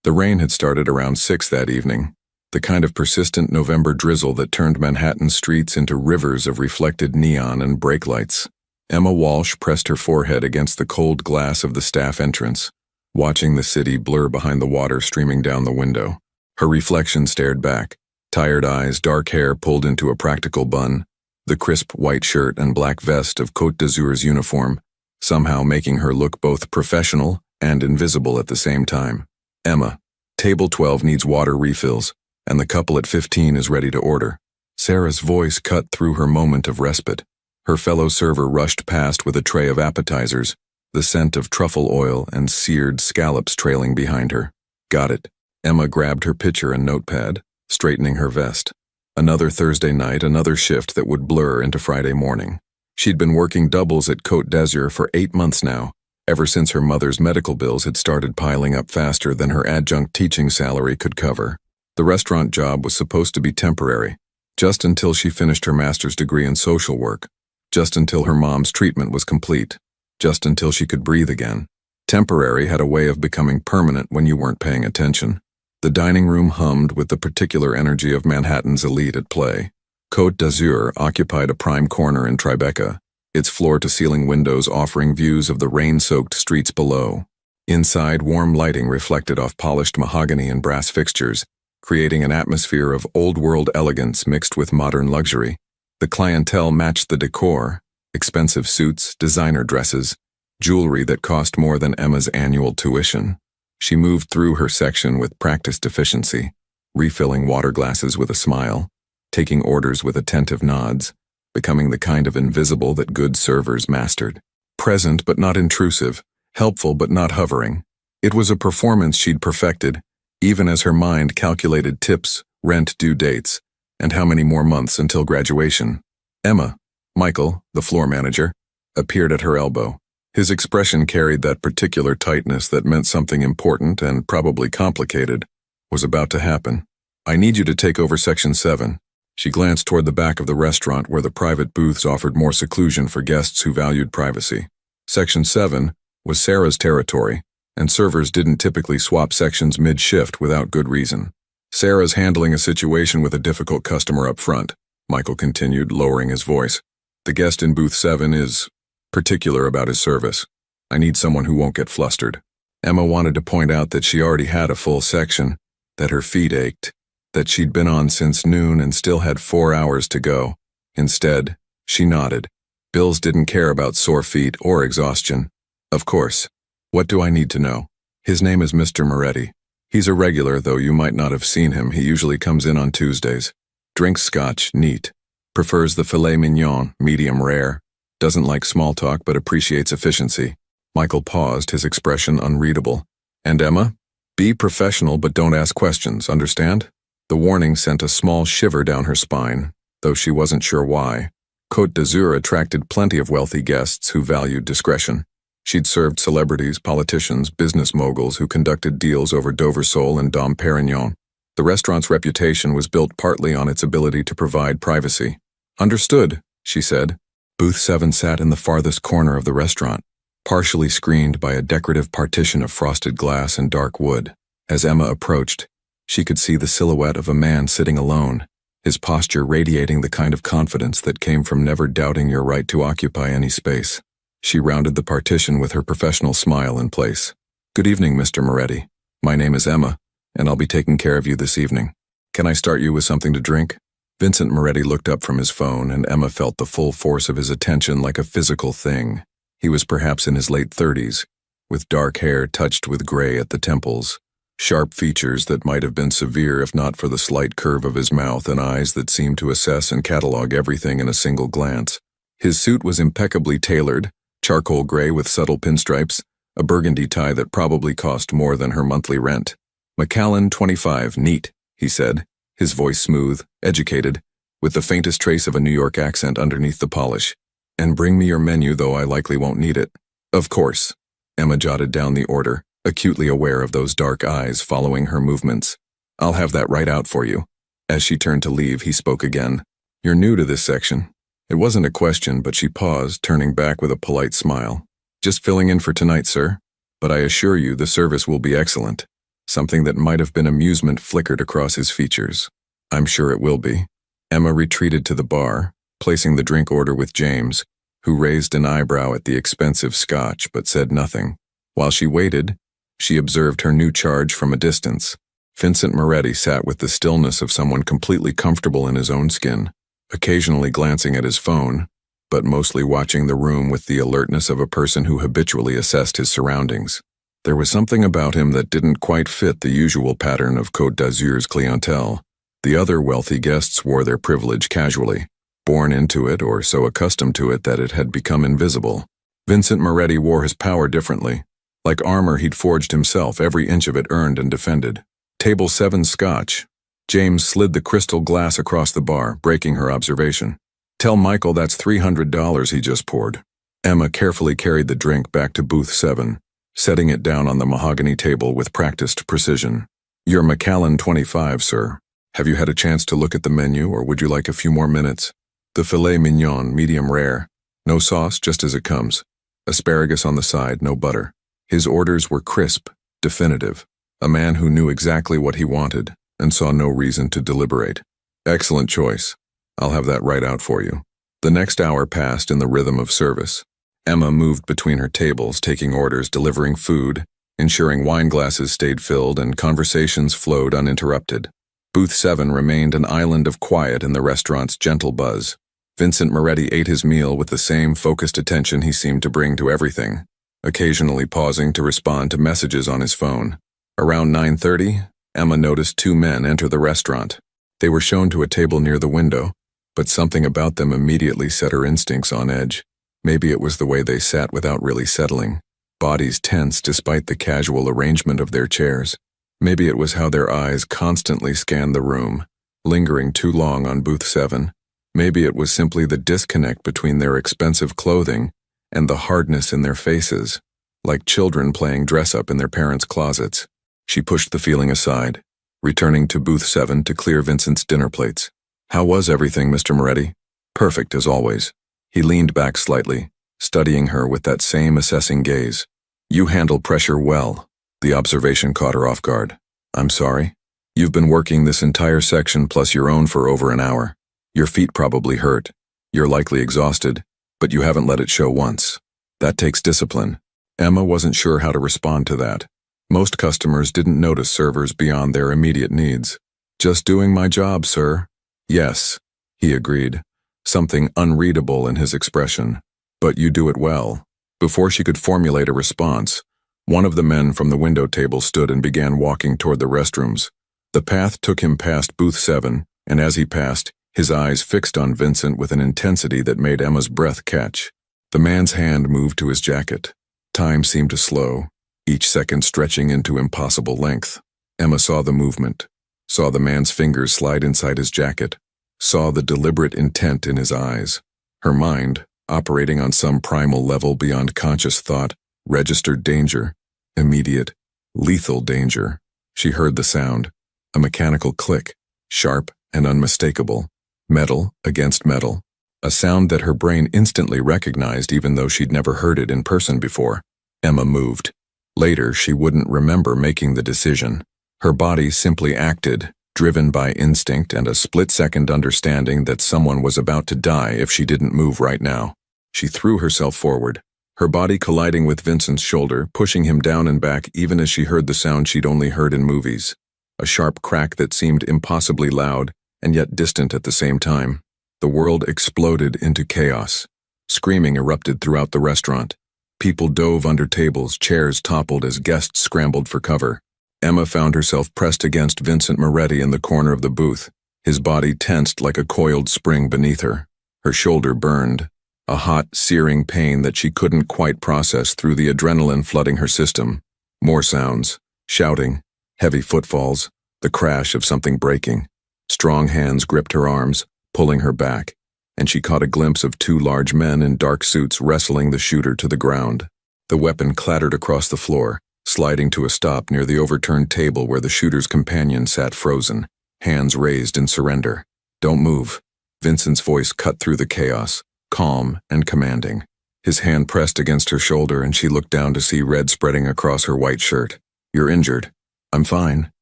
The rain had started around 6 that evening, the kind of persistent November drizzle that turned Manhattan streets into rivers of reflected neon and brake lights. Emma Walsh pressed her forehead against the cold glass of the staff entrance, watching the city blur behind the water streaming down the window. Her reflection stared back, tired eyes, dark hair pulled into a practical bun, the crisp white shirt and black vest of Côte d'Azur's uniform, somehow making her look both professional and invisible at the same time. Emma, table 12 needs water refills, and the couple at 15 is ready to order. Sarah's voice cut through her moment of respite. Her fellow server rushed past with a tray of appetizers, the scent of truffle oil and seared scallops trailing behind her. Got it. Emma grabbed her pitcher and notepad, straightening her vest. Another Thursday night, another shift that would blur into Friday morning. She'd been working doubles at Côte d'Azur for 8 months now, ever since her mother's medical bills had started piling up faster than her adjunct teaching salary could cover. The restaurant job was supposed to be temporary, just until she finished her master's degree in social work, just until her mom's treatment was complete, just until she could breathe again. Temporary had a way of becoming permanent when you weren't paying attention. The dining room hummed with the particular energy of Manhattan's elite at play. Côte d'Azur occupied a prime corner in Tribeca, its floor-to-ceiling windows offering views of the rain-soaked streets below. Inside, warm lighting reflected off polished mahogany and brass fixtures, creating an atmosphere of old-world elegance mixed with modern luxury. The clientele matched the decor: expensive suits, designer dresses, jewelry that cost more than Emma's annual tuition. She moved through her section with practiced efficiency, refilling water glasses with a smile, taking orders with attentive nods, becoming the kind of invisible that good servers mastered. Present but not intrusive, helpful but not hovering. It was a performance she'd perfected, even as her mind calculated tips, rent due dates, and how many more months until graduation. Emma, Michael, the floor manager, appeared at her elbow. His expression carried that particular tightness that meant something important and probably complicated was about to happen. I need you to take over Section 7. She glanced toward the back of the restaurant where the private booths offered more seclusion for guests who valued privacy. Section 7 was Sarah's territory, and servers didn't typically swap sections mid-shift without good reason. Sarah's handling a situation with a difficult customer up front, Michael continued, lowering his voice. The guest in booth 7 is particular about his service. I need someone who won't get flustered. Emma wanted to point out that she already had a full section, that her feet ached, that she'd been on since noon and still had 4 hours to go. Instead, she nodded. Bills didn't care about sore feet or exhaustion. Of course. What do I need to know? His name is Mr. Moretti. He's a regular, though you might not have seen him. He usually comes in on Tuesdays. Drinks scotch, neat. Prefers the filet mignon, medium rare. Doesn't like small talk but appreciates efficiency. Michael paused, his expression unreadable. And Emma? Be professional but don't ask questions, understand? The warning sent a small shiver down her spine, though she wasn't sure why. Côte d'Azur attracted plenty of wealthy guests who valued discretion. She'd served celebrities, politicians, business moguls who conducted deals over Dover Sole and Dom Perignon. The restaurant's reputation was built partly on its ability to provide privacy. Understood, she said. Booth 7 sat in the farthest corner of the restaurant, partially screened by a decorative partition of frosted glass and dark wood. As Emma approached, she could see the silhouette of a man sitting alone, his posture radiating the kind of confidence that came from never doubting your right to occupy any space. She rounded the partition with her professional smile in place. Good evening, Mr. Moretti. My name is Emma, and I'll be taking care of you this evening. Can I start you with something to drink? Vincent Moretti looked up from his phone, and Emma felt the full force of his attention like a physical thing. He was perhaps in his late 30s, with dark hair touched with gray at the temples, sharp features that might have been severe if not for the slight curve of his mouth and eyes that seemed to assess and catalog everything in a single glance. His suit was impeccably tailored, charcoal gray with subtle pinstripes, a burgundy tie that probably cost more than her monthly rent. "McAllen, 25, neat," he said, his voice smooth, educated, with the faintest trace of a New York accent underneath the polish. "And bring me your menu, though I likely won't need it." "Of course." Emma jotted down the order, acutely aware of those dark eyes following her movements. "I'll have that right out for you." As she turned to leave, he spoke again. "You're new to this section." It wasn't a question, but she paused, turning back with a polite smile. "Just filling in for tonight, sir. But I assure you the service will be excellent." Something that might have been amusement flickered across his features. I'm sure it will be. Emma retreated to the bar, placing the drink order with James, who raised an eyebrow at the expensive scotch but said nothing. While she waited, she observed her new charge from a distance. Vincent Moretti sat with the stillness of someone completely comfortable in his own skin, occasionally glancing at his phone, but mostly watching the room with the alertness of a person who habitually assessed his surroundings. There was something about him that didn't quite fit the usual pattern of Côte d'Azur's clientele. The other wealthy guests wore their privilege casually, born into it or so accustomed to it that it had become invisible. Vincent Moretti wore his power differently. Like armor he'd forged himself, every inch of it earned and defended. Table 7 scotch. James slid the crystal glass across the bar, breaking her observation. Tell Michael that's $300 he just poured. Emma carefully carried the drink back to booth 7, setting it down on the mahogany table with practiced precision. Your Macallan 25, sir. Have you had a chance to look at the menu, or would you like a few more minutes? The filet mignon, medium rare. No sauce, just as it comes. Asparagus on the side, no butter. His orders were crisp, definitive. A man who knew exactly what he wanted and saw no reason to deliberate. Excellent choice. I'll have that right out for you. The next hour passed in the rhythm of service. Emma moved between her tables, taking orders, delivering food, ensuring wine glasses stayed filled and conversations flowed uninterrupted. Booth 7 remained an island of quiet in the restaurant's gentle buzz. Vincent Moretti ate his meal with the same focused attention he seemed to bring to everything, occasionally pausing to respond to messages on his phone. Around 9:30, Emma noticed 2 men enter the restaurant. They were shown to a table near the window, but something about them immediately set her instincts on edge. Maybe it was the way they sat without really settling, bodies tense despite the casual arrangement of their chairs. Maybe it was how their eyes constantly scanned the room, lingering too long on booth 7. Maybe it was simply the disconnect between their expensive clothing and the hardness in their faces, like children playing dress-up in their parents' closets. She pushed the feeling aside, returning to booth 7 to clear Vincent's dinner plates. How was everything, Mr. Moretti? Perfect, as always. He leaned back slightly, studying her with that same assessing gaze. You handle pressure well. The observation caught her off guard. I'm sorry? You've been working this entire section plus your own for over an hour. Your feet probably hurt. You're likely exhausted, but you haven't let it show once. That takes discipline. Emma wasn't sure how to respond to that. Most customers didn't notice servers beyond their immediate needs. Just doing my job, sir. Yes, he agreed, something unreadable in his expression. But you do it well. Before she could formulate a response, one of the men from the window table stood and began walking toward the restrooms. The path took him past booth 7, and as he passed, his eyes fixed on Vincent with an intensity that made Emma's breath catch. The man's hand moved to his jacket. Time seemed to slow, each second stretching into impossible length. Emma saw the movement, saw the man's fingers slide inside his jacket, saw the deliberate intent in his eyes. Her mind, operating on some primal level beyond conscious thought, registered danger, immediate, lethal danger. She heard the sound, a mechanical click, sharp and unmistakable, metal against metal, a sound that her brain instantly recognized even though she'd never heard it in person before. Emma moved. Later, she wouldn't remember making the decision. Her body simply acted, driven by instinct and a split-second understanding that someone was about to die if she didn't move right now. She threw herself forward, her body colliding with Vincent's shoulder, pushing him down and back even as she heard the sound she'd only heard in movies. A sharp crack that seemed impossibly loud and yet distant at the same time. The world exploded into chaos. Screaming erupted throughout the restaurant. People dove under tables, chairs toppled as guests scrambled for cover. Emma found herself pressed against Vincent Moretti in the corner of the booth, his body tensed like a coiled spring beneath her. Her shoulder burned, a hot, searing pain that she couldn't quite process through the adrenaline flooding her system. More sounds, shouting, heavy footfalls, the crash of something breaking. Strong hands gripped her arms, pulling her back, and she caught a glimpse of 2 large men in dark suits wrestling the shooter to the ground. The weapon clattered across the floor, sliding to a stop near the overturned table where the shooter's companion sat frozen, hands raised in surrender. Don't move. Vincent's voice cut through the chaos, calm and commanding. His hand pressed against her shoulder and she looked down to see red spreading across her white shirt. You're injured. I'm fine,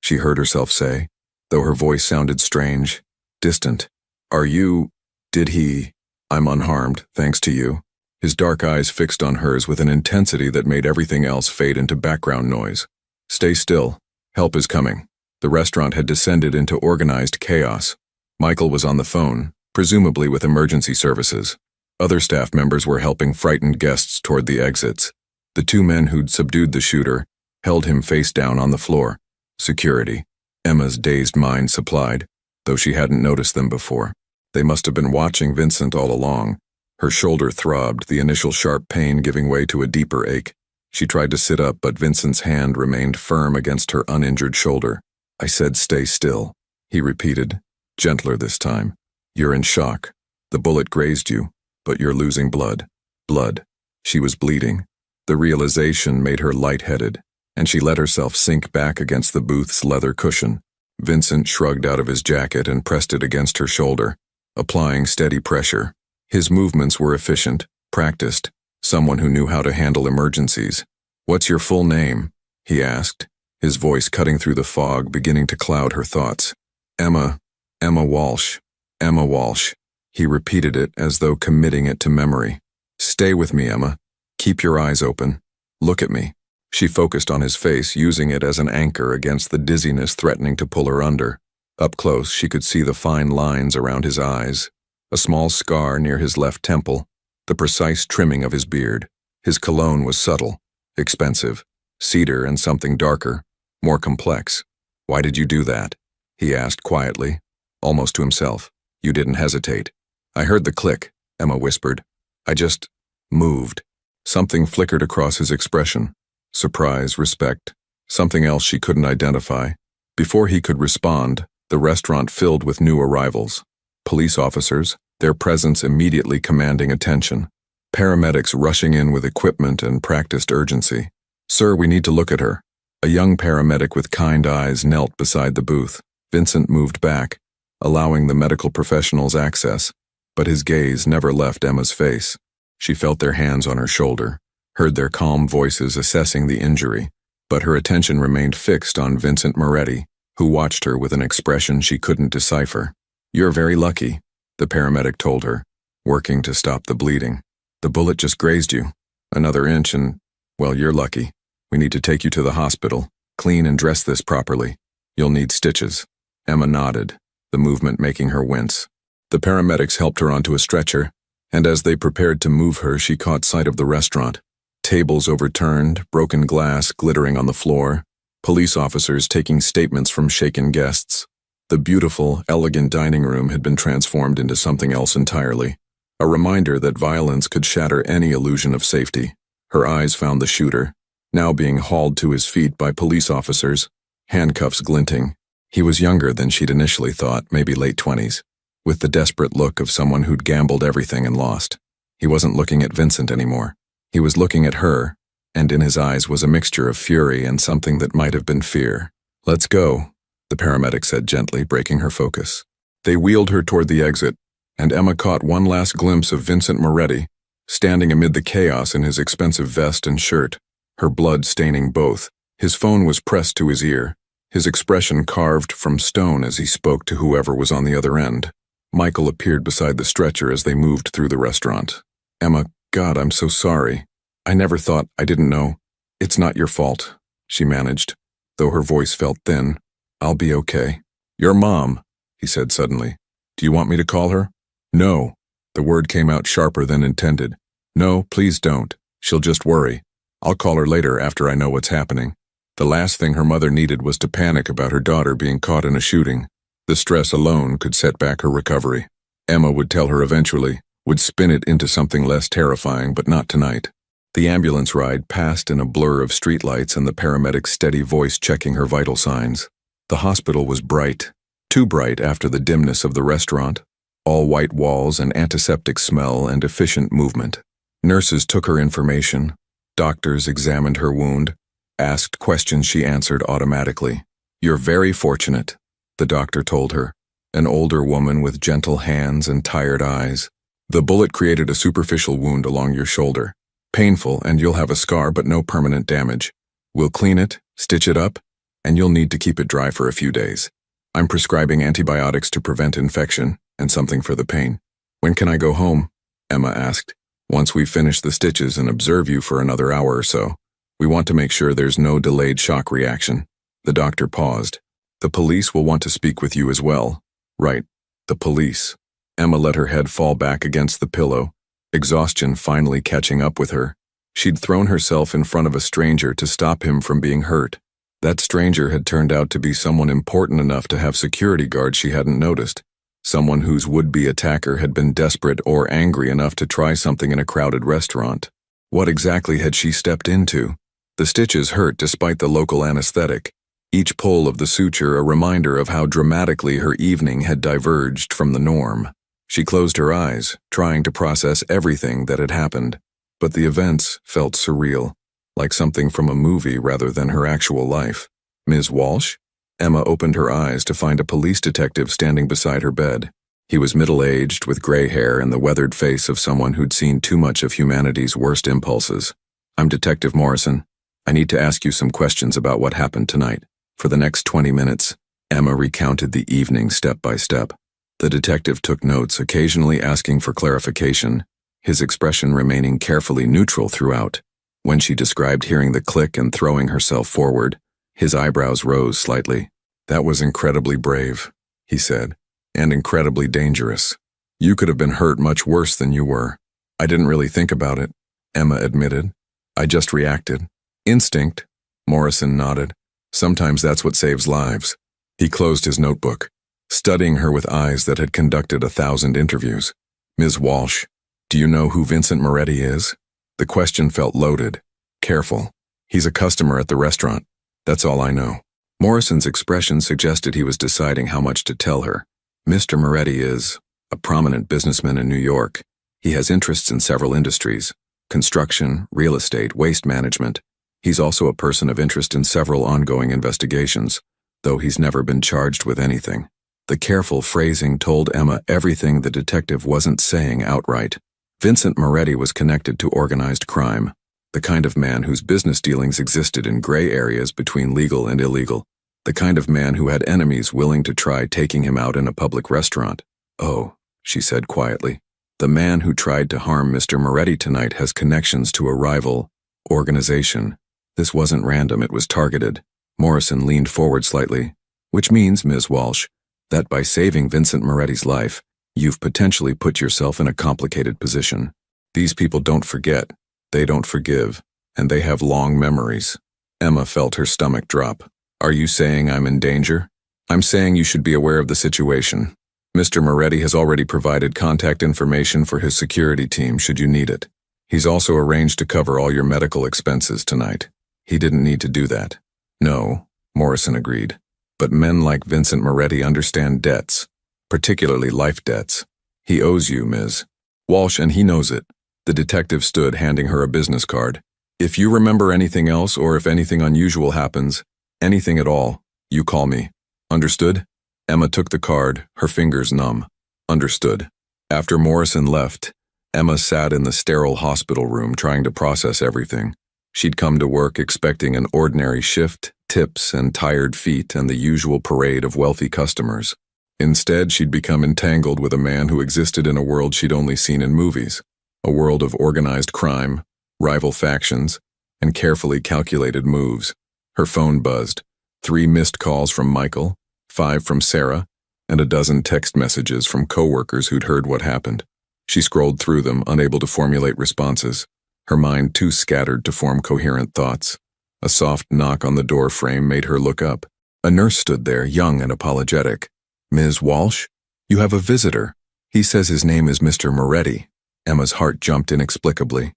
she heard herself say, though her voice sounded strange, distant. Are you? Did he? I'm unharmed, thanks to you. His dark eyes fixed on hers with an intensity that made everything else fade into background noise. Stay still. Help is coming. The restaurant had descended into organized chaos. Michael was on the phone, presumably with emergency services. Other staff members were helping frightened guests toward the exits. The two men who'd subdued the shooter held him face down on the floor. Security, Emma's dazed mind supplied, though she hadn't noticed them before. They must have been watching Vincent all along. Her shoulder throbbed, the initial sharp pain giving way to a deeper ache. She tried to sit up, but Vincent's hand remained firm against her uninjured shoulder. I said stay still, he repeated, gentler this time. You're in shock. The bullet grazed you, but you're losing blood. Blood. She was bleeding. The realization made her lightheaded, and she let herself sink back against the booth's leather cushion. Vincent shrugged out of his jacket and pressed it against her shoulder, applying steady pressure. His movements were efficient, practiced, someone who knew how to handle emergencies. What's your full name? He asked, his voice cutting through the fog, beginning to cloud her thoughts. Emma Walsh. Emma Walsh. He repeated it as though committing it to memory. Stay with me, Emma. Keep your eyes open. Look at me. She focused on his face, using it as an anchor against the dizziness threatening to pull her under. Up close, she could see the fine lines around his eyes, a small scar near his left temple, the precise trimming of his beard. His cologne was subtle, expensive, cedar and something darker, more complex. Why did you do that? He asked quietly, almost to himself. You didn't hesitate. I heard the click, Emma whispered. I just moved. Something flickered across his expression. Surprise, respect, something else she couldn't identify. Before he could respond, the restaurant filled with new arrivals. Police officers, their presence immediately commanding attention. Paramedics rushing in with equipment and practiced urgency. Sir, we need to look at her. A young paramedic with kind eyes knelt beside the booth. Vincent moved back, allowing the medical professionals access, but his gaze never left Emma's face. She felt their hands on her shoulder, heard their calm voices assessing the injury, but her attention remained fixed on Vincent Moretti, who watched her with an expression she couldn't decipher. You're very lucky, the paramedic told her, working to stop the bleeding. The bullet just grazed you. Another inch and, well, you're lucky. We need to take you to the hospital, clean and dress this properly. You'll need stitches. Emma nodded, the movement making her wince. The paramedics helped her onto a stretcher, and as they prepared to move her, she caught sight of the restaurant. Tables overturned, broken glass glittering on the floor, police officers taking statements from shaken guests. The beautiful, elegant dining room had been transformed into something else entirely, a reminder that violence could shatter any illusion of safety. Her eyes found the shooter, now being hauled to his feet by police officers, handcuffs glinting. He was younger than she'd initially thought, maybe late 20s, with the desperate look of someone who'd gambled everything and lost. He wasn't looking at Vincent anymore. He was looking at her, and in his eyes was a mixture of fury and something that might have been fear. Let's go, the paramedic said gently, breaking her focus. They wheeled her toward the exit, and Emma caught one last glimpse of Vincent Moretti, standing amid the chaos in his expensive vest and shirt, her blood staining both. His phone was pressed to his ear, his expression carved from stone as he spoke to whoever was on the other end. Michael appeared beside the stretcher as they moved through the restaurant. Emma, God, I'm so sorry. I never thought, I didn't know. It's not your fault, she managed, though her voice felt thin. I'll be okay. Your mom, he said suddenly. Do you want me to call her? No. The word came out sharper than intended. No, please don't. She'll just worry. I'll call her later after I know what's happening. The last thing her mother needed was to panic about her daughter being caught in a shooting. The stress alone could set back her recovery. Emma would tell her eventually, would spin it into something less terrifying, but not tonight. The ambulance ride passed in a blur of streetlights and the paramedic's steady voice checking her vital signs. The hospital was bright, too bright after the dimness of the restaurant, all white walls and antiseptic smell and efficient movement. Nurses took her information. Doctors examined her wound, asked questions she answered automatically. You're very fortunate, the doctor told her, an older woman with gentle hands and tired eyes. The bullet created a superficial wound along your shoulder. Painful, and you'll have a scar but no permanent damage. We'll clean it, stitch it up, and you'll need to keep it dry for a few days. I'm prescribing antibiotics to prevent infection and something for the pain. When can I go home? Emma asked. Once we finish the stitches and observe you for another hour or so. We want to make sure there's no delayed shock reaction. The doctor paused. The police will want to speak with you as well. Right, the police. Emma let her head fall back against the pillow, exhaustion finally catching up with her. She'd thrown herself in front of a stranger to stop him from being hurt. That stranger had turned out to be someone important enough to have security guards she hadn't noticed. Someone whose would-be attacker had been desperate or angry enough to try something in a crowded restaurant. What exactly had she stepped into? The stitches hurt despite the local anesthetic. Each pull of the suture a reminder of how dramatically her evening had diverged from the norm. She closed her eyes, trying to process everything that had happened. But the events felt surreal, like something from a movie rather than her actual life. Ms. Walsh? Emma opened her eyes to find a police detective standing beside her bed. He was middle-aged, with gray hair and the weathered face of someone who'd seen too much of humanity's worst impulses. I'm Detective Morrison. I need to ask you some questions about what happened tonight. For the next 20 minutes, Emma recounted the evening step by step. The detective took notes, occasionally asking for clarification, his expression remaining carefully neutral throughout. When she described hearing the click and throwing herself forward, his eyebrows rose slightly. That was incredibly brave, he said, and incredibly dangerous. You could have been hurt much worse than you were. I didn't really think about it, Emma admitted. I just reacted. Instinct, Morrison nodded. Sometimes that's what saves lives. He closed his notebook, studying her with eyes that had conducted 1,000 interviews. Ms. Walsh, do you know who Vincent Moretti is? The question felt loaded. Careful. He's a customer at the restaurant. That's all I know. Morrison's expression suggested he was deciding how much to tell her. Mr. Moretti is a prominent businessman in New York. He has interests in several industries: construction, real estate, waste management. He's also a person of interest in several ongoing investigations, though he's never been charged with anything. The careful phrasing told Emma everything the detective wasn't saying outright. Vincent Moretti was connected to organized crime, the kind of man whose business dealings existed in gray areas between legal and illegal, the kind of man who had enemies willing to try taking him out in a public restaurant. Oh, she said quietly, the man who tried to harm Mr. Moretti tonight has connections to a rival organization. This wasn't random, it was targeted. Morrison leaned forward slightly. Which means, Ms. Walsh, that by saving Vincent Moretti's life, you've potentially put yourself in a complicated position. These people don't forget, they don't forgive, and they have long memories. Emma felt her stomach drop. Are you saying I'm in danger? I'm saying you should be aware of the situation. Mr. Moretti has already provided contact information for his security team should you need it. He's also arranged to cover all your medical expenses tonight. He didn't need to do that. No, Morrison agreed. But men like Vincent Moretti understand debts, particularly life debts. He owes you, Ms. Walsh, and he knows it. The detective stood, handing her a business card. If you remember anything else, or if anything unusual happens, anything at all, you call me. Understood? Emma took the card, her fingers numb. Understood. After Morrison left, Emma sat in the sterile hospital room trying to process everything. She'd come to work expecting an ordinary shift, tips, and tired feet and the usual parade of wealthy customers. Instead, she'd become entangled with a man who existed in a world she'd only seen in movies, a world of organized crime, rival factions, and carefully calculated moves. Her phone buzzed. 3 missed calls from Michael, 5 from Sarah, and a dozen text messages from coworkers who'd heard what happened. She scrolled through them, unable to formulate responses, her mind too scattered to form coherent thoughts. A soft knock on the door frame made her look up. A nurse stood there, young and apologetic. Ms. Walsh? You have a visitor. He says his name is Mr. Moretti. Emma's heart jumped inexplicably.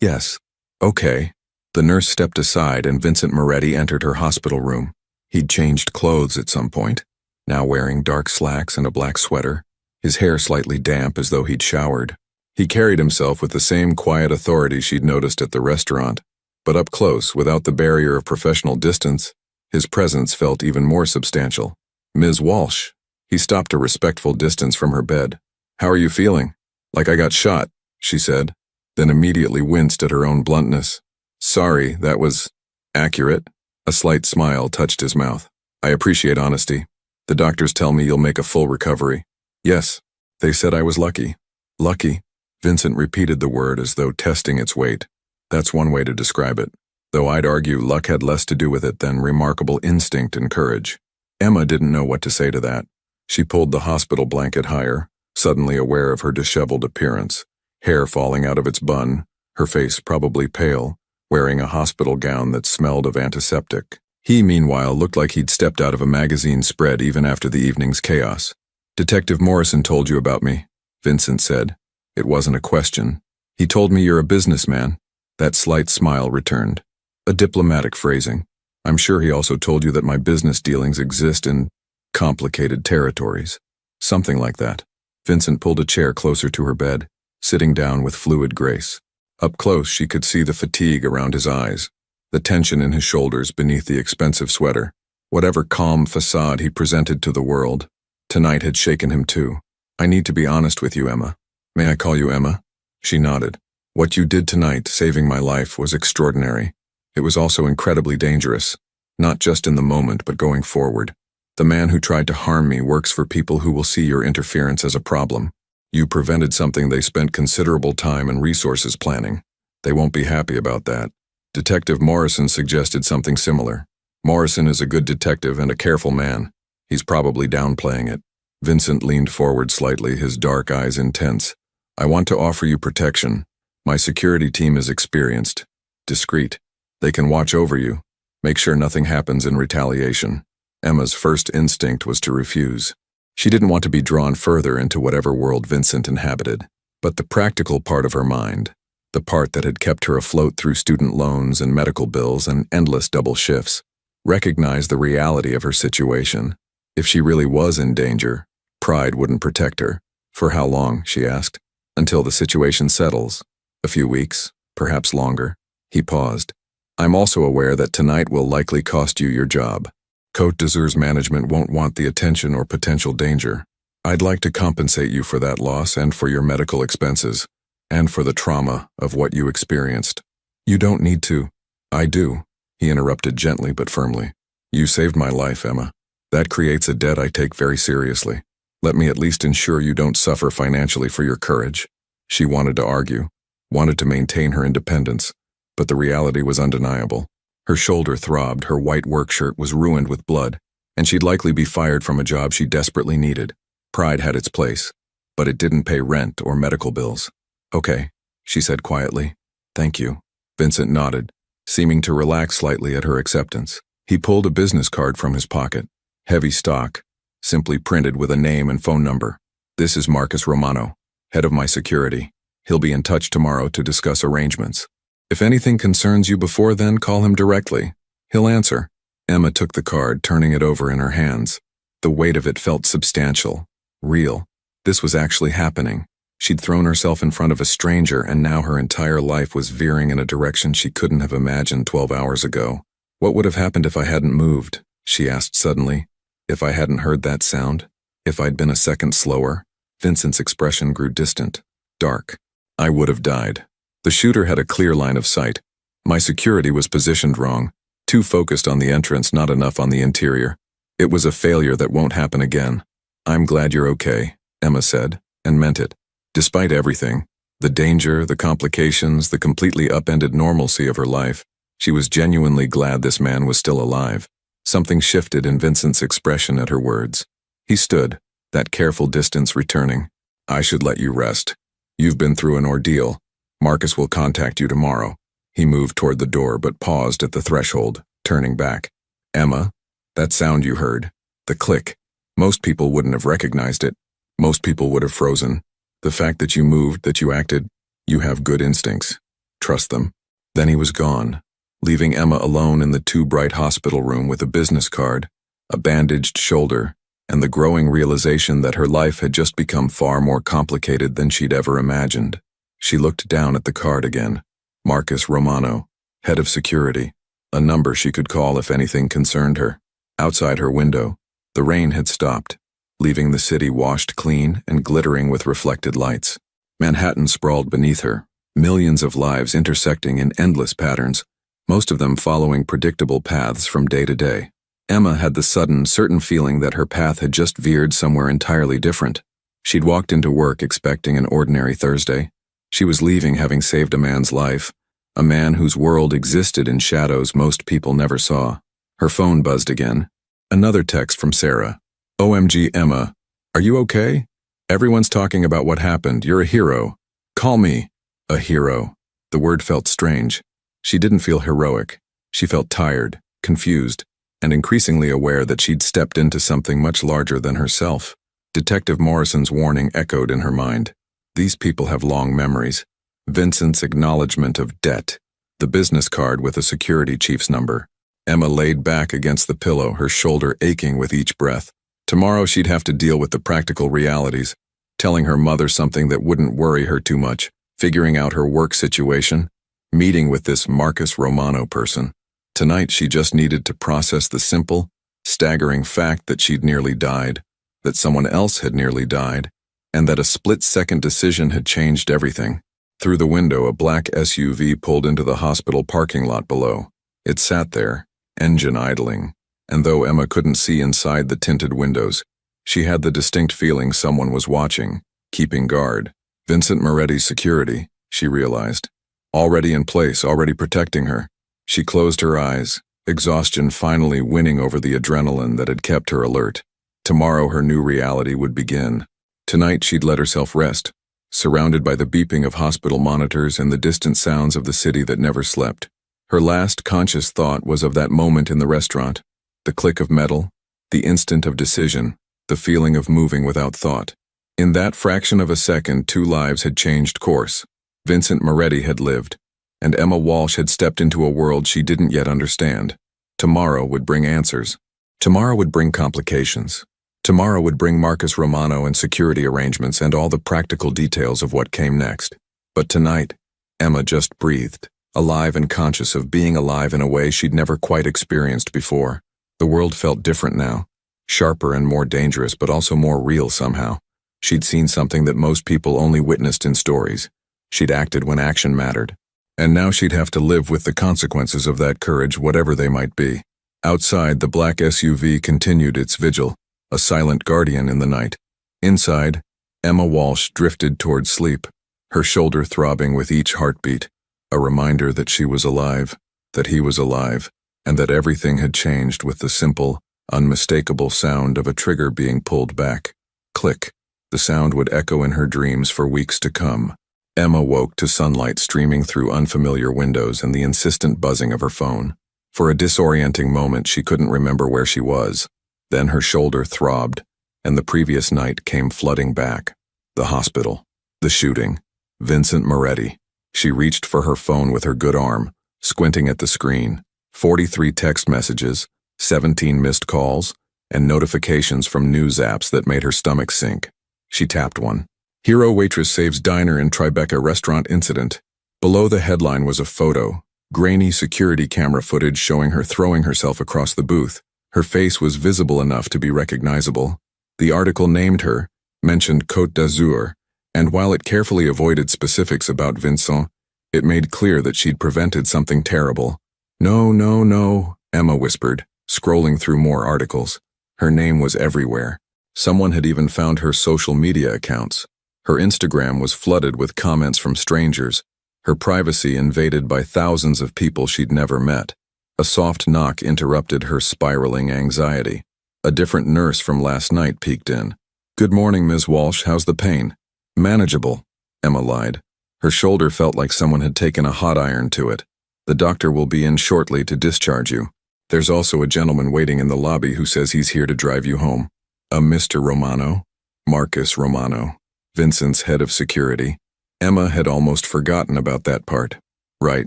Yes. Okay. The nurse stepped aside and Vincent Moretti entered her hospital room. He'd changed clothes at some point, now wearing dark slacks and a black sweater, his hair slightly damp as though he'd showered. He carried himself with the same quiet authority she'd noticed at the restaurant, but up close, without the barrier of professional distance, his presence felt even more substantial. Ms. Walsh. He stopped a respectful distance from her bed. How are you feeling? Like I got shot, she said, then immediately winced at her own bluntness. Sorry, that was accurate. A slight smile touched his mouth. I appreciate honesty. The doctors tell me you'll make a full recovery. Yes, they said I was lucky. Lucky? Vincent repeated the word as though testing its weight. That's one way to describe it, though I'd argue luck had less to do with it than remarkable instinct and courage. Emma didn't know what to say to that. She pulled the hospital blanket higher, suddenly aware of her disheveled appearance, hair falling out of its bun, her face probably pale, wearing a hospital gown that smelled of antiseptic. He, meanwhile, looked like he'd stepped out of a magazine spread even after the evening's chaos. Detective Morrison told you about me, Vincent said. It wasn't a question. He told me you're a businessman. That slight smile returned. A diplomatic phrasing. I'm sure he also told you that my business dealings exist in complicated territories. Something like that. Vincent pulled a chair closer to her bed, sitting down with fluid grace. Up close, she could see the fatigue around his eyes, the tension in his shoulders beneath the expensive sweater. Whatever calm facade he presented to the world, tonight had shaken him too. I need to be honest with you, Emma. May I call you Emma? She nodded. What you did tonight, saving my life, was extraordinary. It was also incredibly dangerous, not just in the moment, but going forward. The man who tried to harm me works for people who will see your interference as a problem. You prevented something they spent considerable time and resources planning. They won't be happy about that. Detective Morrison suggested something similar. Morrison is a good detective and a careful man. He's probably downplaying it. Vincent leaned forward slightly, his dark eyes intense. I want to offer you protection. My security team is experienced, discreet. They can watch over you, make sure nothing happens in retaliation. Emma's first instinct was to refuse. She didn't want to be drawn further into whatever world Vincent inhabited. But the practical part of her mind, the part that had kept her afloat through student loans and medical bills and endless double shifts, recognized the reality of her situation. If she really was in danger, pride wouldn't protect her. For how long, she asked. Until the situation settles. A few weeks, perhaps longer. He paused. I'm also aware that tonight will likely cost you your job. Côte d'Azur's management won't want the attention or potential danger. I'd like to compensate you for that loss and for your medical expenses, and for the trauma of what you experienced. You don't need to. I do, he interrupted gently but firmly. You saved my life, Emma. That creates a debt I take very seriously. Let me at least ensure you don't suffer financially for your courage. She wanted to argue, wanted to maintain her independence, but the reality was undeniable. Her shoulder throbbed, her white work shirt was ruined with blood, and she'd likely be fired from a job she desperately needed. Pride had its place, but it didn't pay rent or medical bills. Okay, she said quietly. Thank you. Vincent nodded, seeming to relax slightly at her acceptance. He pulled a business card from his pocket. Heavy stock, simply printed with a name and phone number. This is Marcus Romano, head of my security. He'll be in touch tomorrow to discuss arrangements. If anything concerns you before then, call him directly. He'll answer. Emma took the card, turning it over in her hands. The weight of it felt substantial, real. This was actually happening. She'd thrown herself in front of a stranger, and now her entire life was veering in a direction she couldn't have imagined 12 hours ago. What would have happened if I hadn't moved? She asked suddenly. If I hadn't heard that sound? If I'd been a second slower? Vincent's expression grew distant, dark. I would have died. The shooter had a clear line of sight. My security was positioned wrong, too focused on the entrance, not enough on the interior. It was a failure that won't happen again. I'm glad you're okay, Emma said, and meant it. Despite everything, the danger, the complications, the completely upended normalcy of her life, she was genuinely glad this man was still alive. Something shifted in Vincent's expression at her words. He stood, that careful distance returning. I should let you rest. You've been through an ordeal. Marcus will contact you tomorrow. He moved toward the door but paused at the threshold, turning back. Emma, that sound you heard, the click. Most people wouldn't have recognized it. Most people would have frozen. The fact that you moved, that you acted, you have good instincts. Trust them. Then he was gone, leaving Emma alone in the too bright hospital room with a business card, a bandaged shoulder, and the growing realization that her life had just become far more complicated than she'd ever imagined. She looked down at the card again. Marcus Romano, head of security, a number she could call if anything concerned her. Outside her window, the rain had stopped, leaving the city washed clean and glittering with reflected lights. Manhattan sprawled beneath her, millions of lives intersecting in endless patterns, most of them following predictable paths from day to day. Emma had the sudden, certain feeling that her path had just veered somewhere entirely different. She'd walked into work expecting an ordinary Thursday. She was leaving having saved a man's life, a man whose world existed in shadows most people never saw. Her phone buzzed again. Another text from Sarah. "OMG, Emma. Are you okay? Everyone's talking about what happened. You're a hero. Call me." A hero. The word felt strange. She didn't feel heroic. She felt tired, confused, and increasingly aware that she'd stepped into something much larger than herself. Detective Morrison's warning echoed in her mind. These people have long memories. Vincent's acknowledgement of debt. The business card with a security chief's number. Emma laid back against the pillow, her shoulder aching with each breath. Tomorrow she'd have to deal with the practical realities, telling her mother something that wouldn't worry her too much, figuring out her work situation, meeting with this Marcus Romano person. Tonight she just needed to process the simple, staggering fact that she'd nearly died, that someone else had nearly died, and that a split-second decision had changed everything. Through the window, a black SUV pulled into the hospital parking lot below. It sat there, engine idling, and though Emma couldn't see inside the tinted windows, she had the distinct feeling someone was watching, keeping guard. Vincent Moretti's security, she realized. Already in place, already protecting her. She closed her eyes, exhaustion finally winning over the adrenaline that had kept her alert. Tomorrow her new reality would begin. Tonight she'd let herself rest, surrounded by the beeping of hospital monitors and the distant sounds of the city that never slept. Her last conscious thought was of that moment in the restaurant, the click of metal, the instant of decision, the feeling of moving without thought. In that fraction of a second, two lives had changed course. Vincent Moretti had lived, and Emma Walsh had stepped into a world she didn't yet understand. Tomorrow would bring answers. Tomorrow would bring complications. Tomorrow would bring Marcus Romano and security arrangements and all the practical details of what came next. But tonight, Emma just breathed, alive and conscious of being alive in a way she'd never quite experienced before. The world felt different now, sharper and more dangerous, but also more real somehow. She'd seen something that most people only witnessed in stories. She'd acted when action mattered. And now she'd have to live with the consequences of that courage, whatever they might be. Outside, the black SUV continued its vigil, a silent guardian in the night. Inside, Emma Walsh drifted toward sleep, her shoulder throbbing with each heartbeat, a reminder that she was alive, that he was alive, and that everything had changed with the simple, unmistakable sound of a trigger being pulled back. Click. The sound would echo in her dreams for weeks to come. Emma woke to sunlight streaming through unfamiliar windows and the insistent buzzing of her phone. For a disorienting moment, she couldn't remember where she was. Then her shoulder throbbed, and the previous night came flooding back. The hospital, the shooting, Vincent Moretti. She reached for her phone with her good arm, squinting at the screen. 43 text messages, 17 missed calls, and notifications from news apps that made her stomach sink. She tapped one. Hero Waitress saves diner in Tribeca restaurant incident. Below the headline was a photo, grainy security camera footage showing her throwing herself across the booth. Her face was visible enough to be recognizable. The article named her, mentioned Côte d'Azur, and while it carefully avoided specifics about Vincent, it made clear that she'd prevented something terrible. No, no, no, Emma whispered, scrolling through more articles. Her name was everywhere. Someone had even found her social media accounts. Her Instagram was flooded with comments from strangers, her privacy invaded by thousands of people she'd never met. A soft knock interrupted her spiraling anxiety. A different nurse from last night peeked in. "Good morning, Ms. Walsh. How's the pain?" "Manageable," Emma lied. Her shoulder felt like someone had taken a hot iron to it. "The doctor will be in shortly to discharge you. There's also a gentleman waiting in the lobby who says he's here to drive you home." A Mr. Romano? Marcus Romano. Vincent's head of security. Emma had almost forgotten about that part. Right.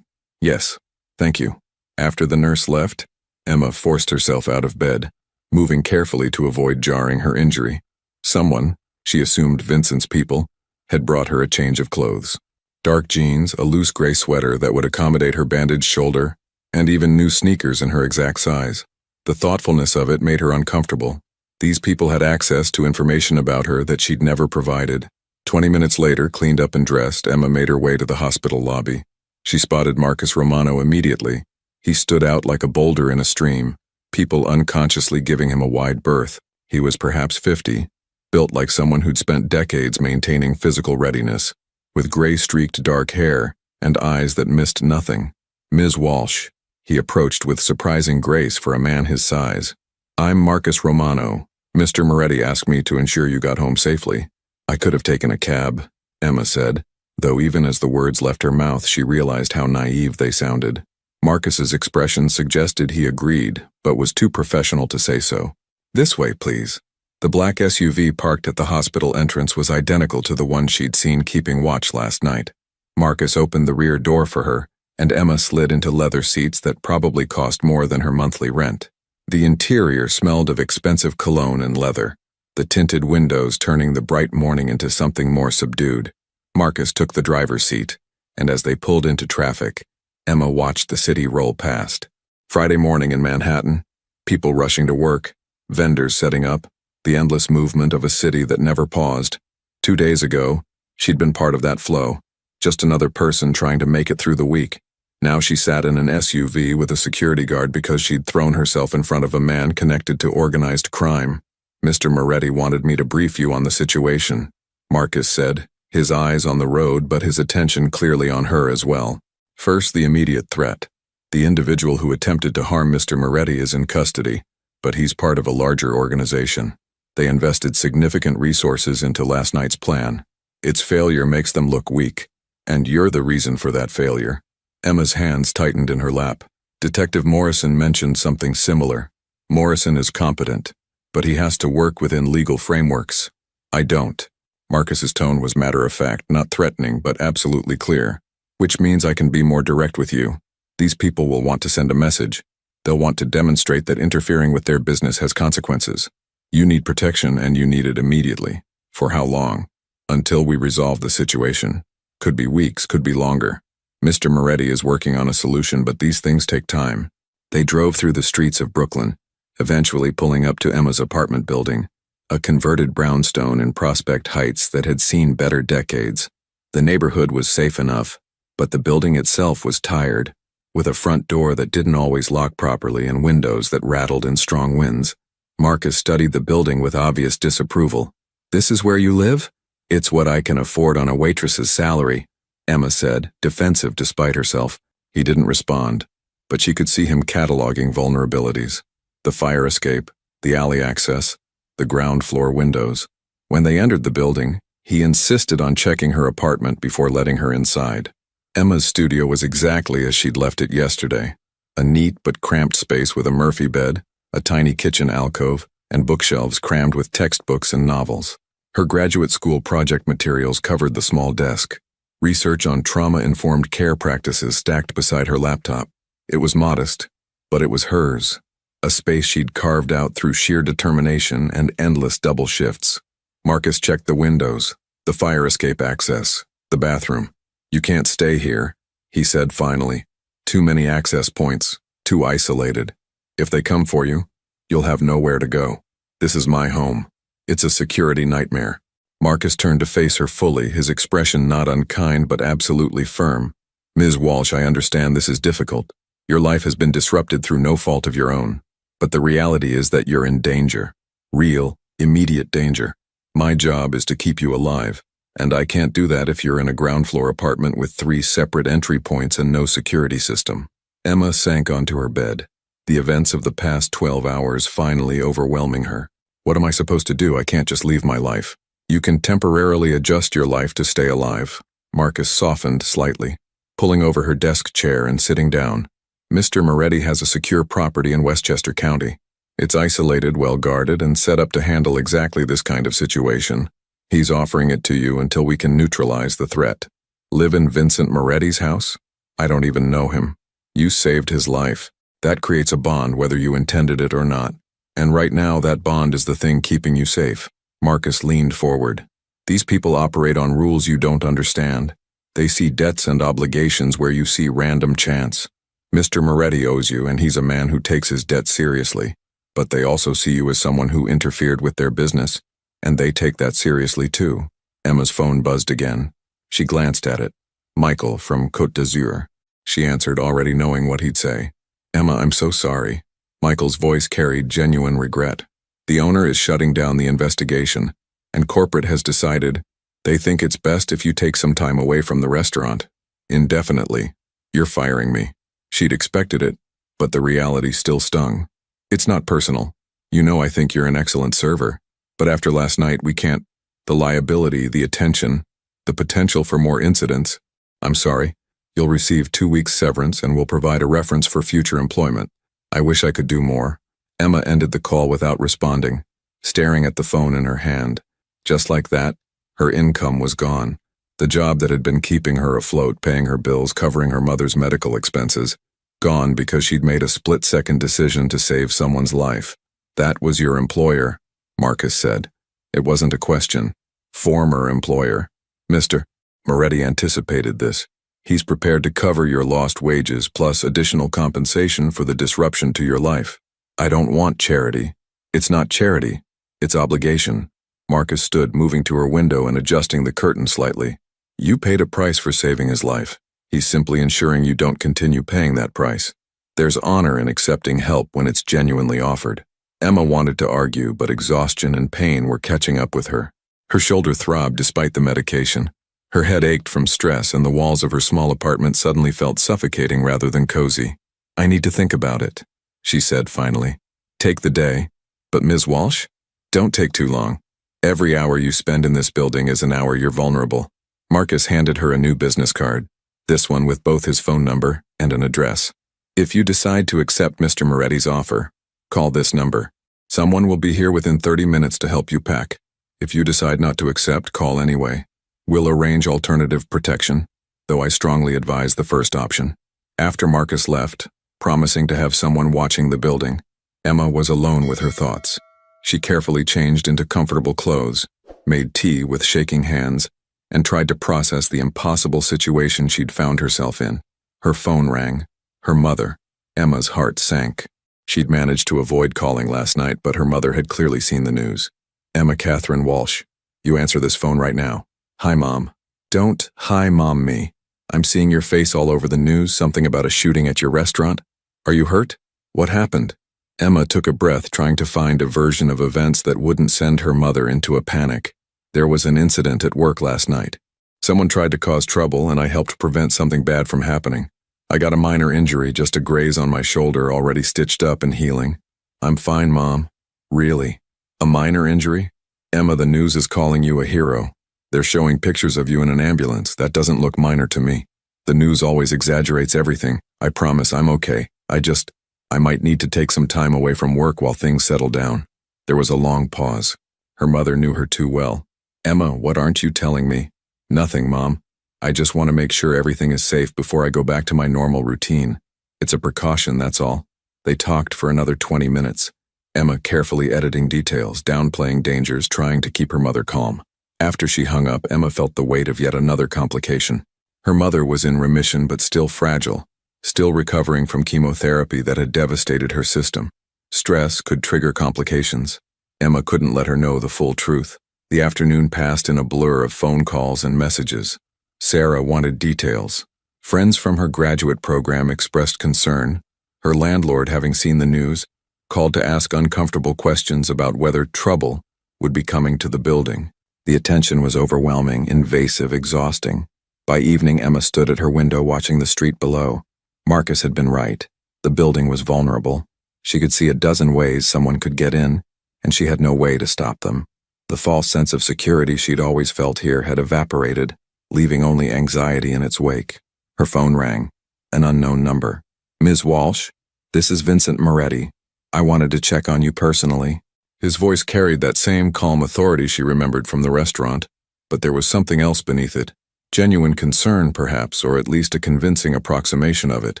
Yes. Thank you. After the nurse left, Emma forced herself out of bed, moving carefully to avoid jarring her injury. Someone, she assumed Vincent's people, had brought her a change of clothes. Dark jeans, a loose gray sweater that would accommodate her bandaged shoulder, and even new sneakers in her exact size. The thoughtfulness of it made her uncomfortable. These people had access to information about her that she'd never provided. 20 minutes later, cleaned up and dressed, Emma made her way to the hospital lobby. She spotted Marcus Romano immediately, He stood out like a boulder in a stream, people unconsciously giving him a wide berth. He was perhaps 50, built like someone who'd spent decades maintaining physical readiness, with gray-streaked dark hair and eyes that missed nothing. Ms. Walsh, he approached with surprising grace for a man his size. I'm Marcus Romano. Mr. Moretti asked me to ensure you got home safely. I could have taken a cab, Emma said, though even as the words left her mouth she realized how naive they sounded. Marcus's expression suggested he agreed, but was too professional to say so. This way, please. The black SUV parked at the hospital entrance was identical to the one she'd seen keeping watch last night. Marcus opened the rear door for her, and Emma slid into leather seats that probably cost more than her monthly rent. The interior smelled of expensive cologne and leather, the tinted windows turning the bright morning into something more subdued. Marcus took the driver's seat, and as they pulled into traffic, Emma watched the city roll past. Friday morning in Manhattan, people rushing to work, vendors setting up, the endless movement of a city that never paused. 2 days ago, she'd been part of that flow, just another person trying to make it through the week. Now she sat in an SUV with a security guard because she'd thrown herself in front of a man connected to organized crime. Mr. Moretti wanted me to brief you on the situation, Marcus said, his eyes on the road but his attention clearly on her as well. First, the immediate threat. The individual who attempted to harm Mr. Moretti is in custody, but he's part of a larger organization. They invested significant resources into last night's plan. Its failure makes them look weak, and you're the reason for that failure. Emma's hands tightened in her lap. Detective Morrison mentioned something similar. Morrison is competent, but he has to work within legal frameworks. I don't. Marcus's tone was matter-of-fact, not threatening, but absolutely clear. Which means I can be more direct with you. These people will want to send a message. They'll want to demonstrate that interfering with their business has consequences. You need protection, and you need it immediately. For how long? Until we resolve the situation. Could be weeks, could be longer. Mr. Moretti is working on a solution, but these things take time. They drove through the streets of Brooklyn, eventually pulling up to Emma's apartment building, a converted brownstone in Prospect Heights that had seen better decades. The neighborhood was safe enough, but the building itself was tired, with a front door that didn't always lock properly and windows that rattled in strong winds. Marcus studied the building with obvious disapproval. This is where you live? It's what I can afford on a waitress's salary, Emma said, defensive despite herself. He didn't respond, but she could see him cataloging vulnerabilities. The fire escape, the alley access, the ground floor windows. When they entered the building, he insisted on checking her apartment before letting her inside. Emma's studio was exactly as she'd left it yesterday. A neat but cramped space with a Murphy bed, a tiny kitchen alcove, and bookshelves crammed with textbooks and novels. Her graduate school project materials covered the small desk. Research on trauma-informed care practices stacked beside her laptop. It was modest, but it was hers, a space she'd carved out through sheer determination and endless double shifts. Marcus checked the windows, the fire escape access, the bathroom. You can't stay here, he said finally. Too many access points, too isolated. If they come for you, you'll have nowhere to go. This is my home. It's a security nightmare. Marcus turned to face her fully, his expression not unkind but absolutely firm. Ms. Walsh, I understand this is difficult. Your life has been disrupted through no fault of your own. But the reality is that you're in danger. Real, immediate danger. My job is to keep you alive, and I can't do that if you're in a ground floor apartment with 3 separate entry points and no security system. Emma sank onto her bed, the events of the past 12 hours finally overwhelming her. What am I supposed to do? I can't just leave my life. You can temporarily adjust your life to stay alive. Marcus softened slightly, pulling over her desk chair and sitting down. Mr. Moretti has a secure property in Westchester County. It's isolated, well guarded, and set up to handle exactly this kind of situation. He's offering it to you until we can neutralize the threat. Live in Vincent Moretti's house? I don't even know him. You saved his life. That creates a bond whether you intended it or not. And right now that bond is the thing keeping you safe. Marcus leaned forward. These people operate on rules you don't understand. They see debts and obligations where you see random chance. Mr. Moretti owes you, and he's a man who takes his debt seriously. But they also see you as someone who interfered with their business, and they take that seriously too. Emma's phone buzzed again. She glanced at it. Michael from Côte d'Azur. She answered, already knowing what he'd say. Emma, I'm so sorry. Michael's voice carried genuine regret. The owner is shutting down the investigation, and corporate has decided they think it's best if you take some time away from the restaurant. Indefinitely. You're firing me. She'd expected it, but the reality still stung. It's not personal. You know I think you're an excellent server, but after last night we can't. The liability, the attention, the potential for more incidents. I'm sorry. You'll receive 2 weeks severance and we'll provide a reference for future employment. I wish I could do more. Emma ended the call without responding, staring at the phone in her hand. Just like that, her income was gone. The job that had been keeping her afloat, paying her bills, covering her mother's medical expenses, gone because she'd made a split-second decision to save someone's life. That was your employer, Marcus said. It wasn't a question. Former employer. Mr. Moretti anticipated this. He's prepared to cover your lost wages plus additional compensation for the disruption to your life. I don't want charity. It's not charity. It's obligation. Marcus stood, moving to her window and adjusting the curtain slightly. You paid a price for saving his life. He's simply ensuring you don't continue paying that price. There's honor in accepting help when it's genuinely offered. Emma wanted to argue, but exhaustion and pain were catching up with her. Her shoulder throbbed despite the medication. Her head ached from stress, and the walls of her small apartment suddenly felt suffocating rather than cozy. I need to think about it, she said finally. Take the day. But Ms. Walsh? Don't take too long. Every hour you spend in this building is an hour you're vulnerable. Marcus handed her a new business card, this one with both his phone number and an address. If you decide to accept Mr. Moretti's offer, call this number. Someone will be here within 30 minutes to help you pack. If you decide not to accept, call anyway. We'll arrange alternative protection, though I strongly advise the first option. After Marcus left, promising to have someone watching the building, Emma was alone with her thoughts. She carefully changed into comfortable clothes, made tea with shaking hands, and tried to process the impossible situation she'd found herself in. Her phone rang. Her mother. Emma's heart sank. She'd managed to avoid calling last night, but her mother had clearly seen the news. Emma Catherine Walsh. You answer this phone right now. Hi, Mom. Don't hi, Mom me. I'm seeing your face all over the news, something about a shooting at your restaurant. Are you hurt? What happened? Emma took a breath, trying to find a version of events that wouldn't send her mother into a panic. There was an incident at work last night. Someone tried to cause trouble, and I helped prevent something bad from happening. I got a minor injury, just a graze on my shoulder, already stitched up and healing. I'm fine, Mom. Really? A minor injury? Emma, the news is calling you a hero. They're showing pictures of you in an ambulance. That doesn't look minor to me. The news always exaggerates everything. I promise I'm okay. I might need to take some time away from work while things settle down. There was a long pause. Her mother knew her too well. Emma, what aren't you telling me? Nothing, Mom. I just want to make sure everything is safe before I go back to my normal routine. It's a precaution, that's all. They talked for another 20 minutes. Emma carefully editing details, downplaying dangers, trying to keep her mother calm. After she hung up, Emma felt the weight of yet another complication. Her mother was in remission but still fragile, still recovering from chemotherapy that had devastated her system. Stress could trigger complications. Emma couldn't let her know the full truth. The afternoon passed in a blur of phone calls and messages. Sarah wanted details. Friends from her graduate program expressed concern. Her landlord, having seen the news, called to ask uncomfortable questions about whether trouble would be coming to the building. The attention was overwhelming, invasive, exhausting. By evening, Emma stood at her window watching the street below. Marcus had been right. The building was vulnerable. She could see a dozen ways someone could get in, and she had no way to stop them. The false sense of security she'd always felt here had evaporated, leaving only anxiety in its wake. Her phone rang. An unknown number. Ms. Walsh, this is Vincent Moretti. I wanted to check on you personally. His voice carried that same calm authority she remembered from the restaurant, but there was something else beneath it. Genuine concern, perhaps, or at least a convincing approximation of it.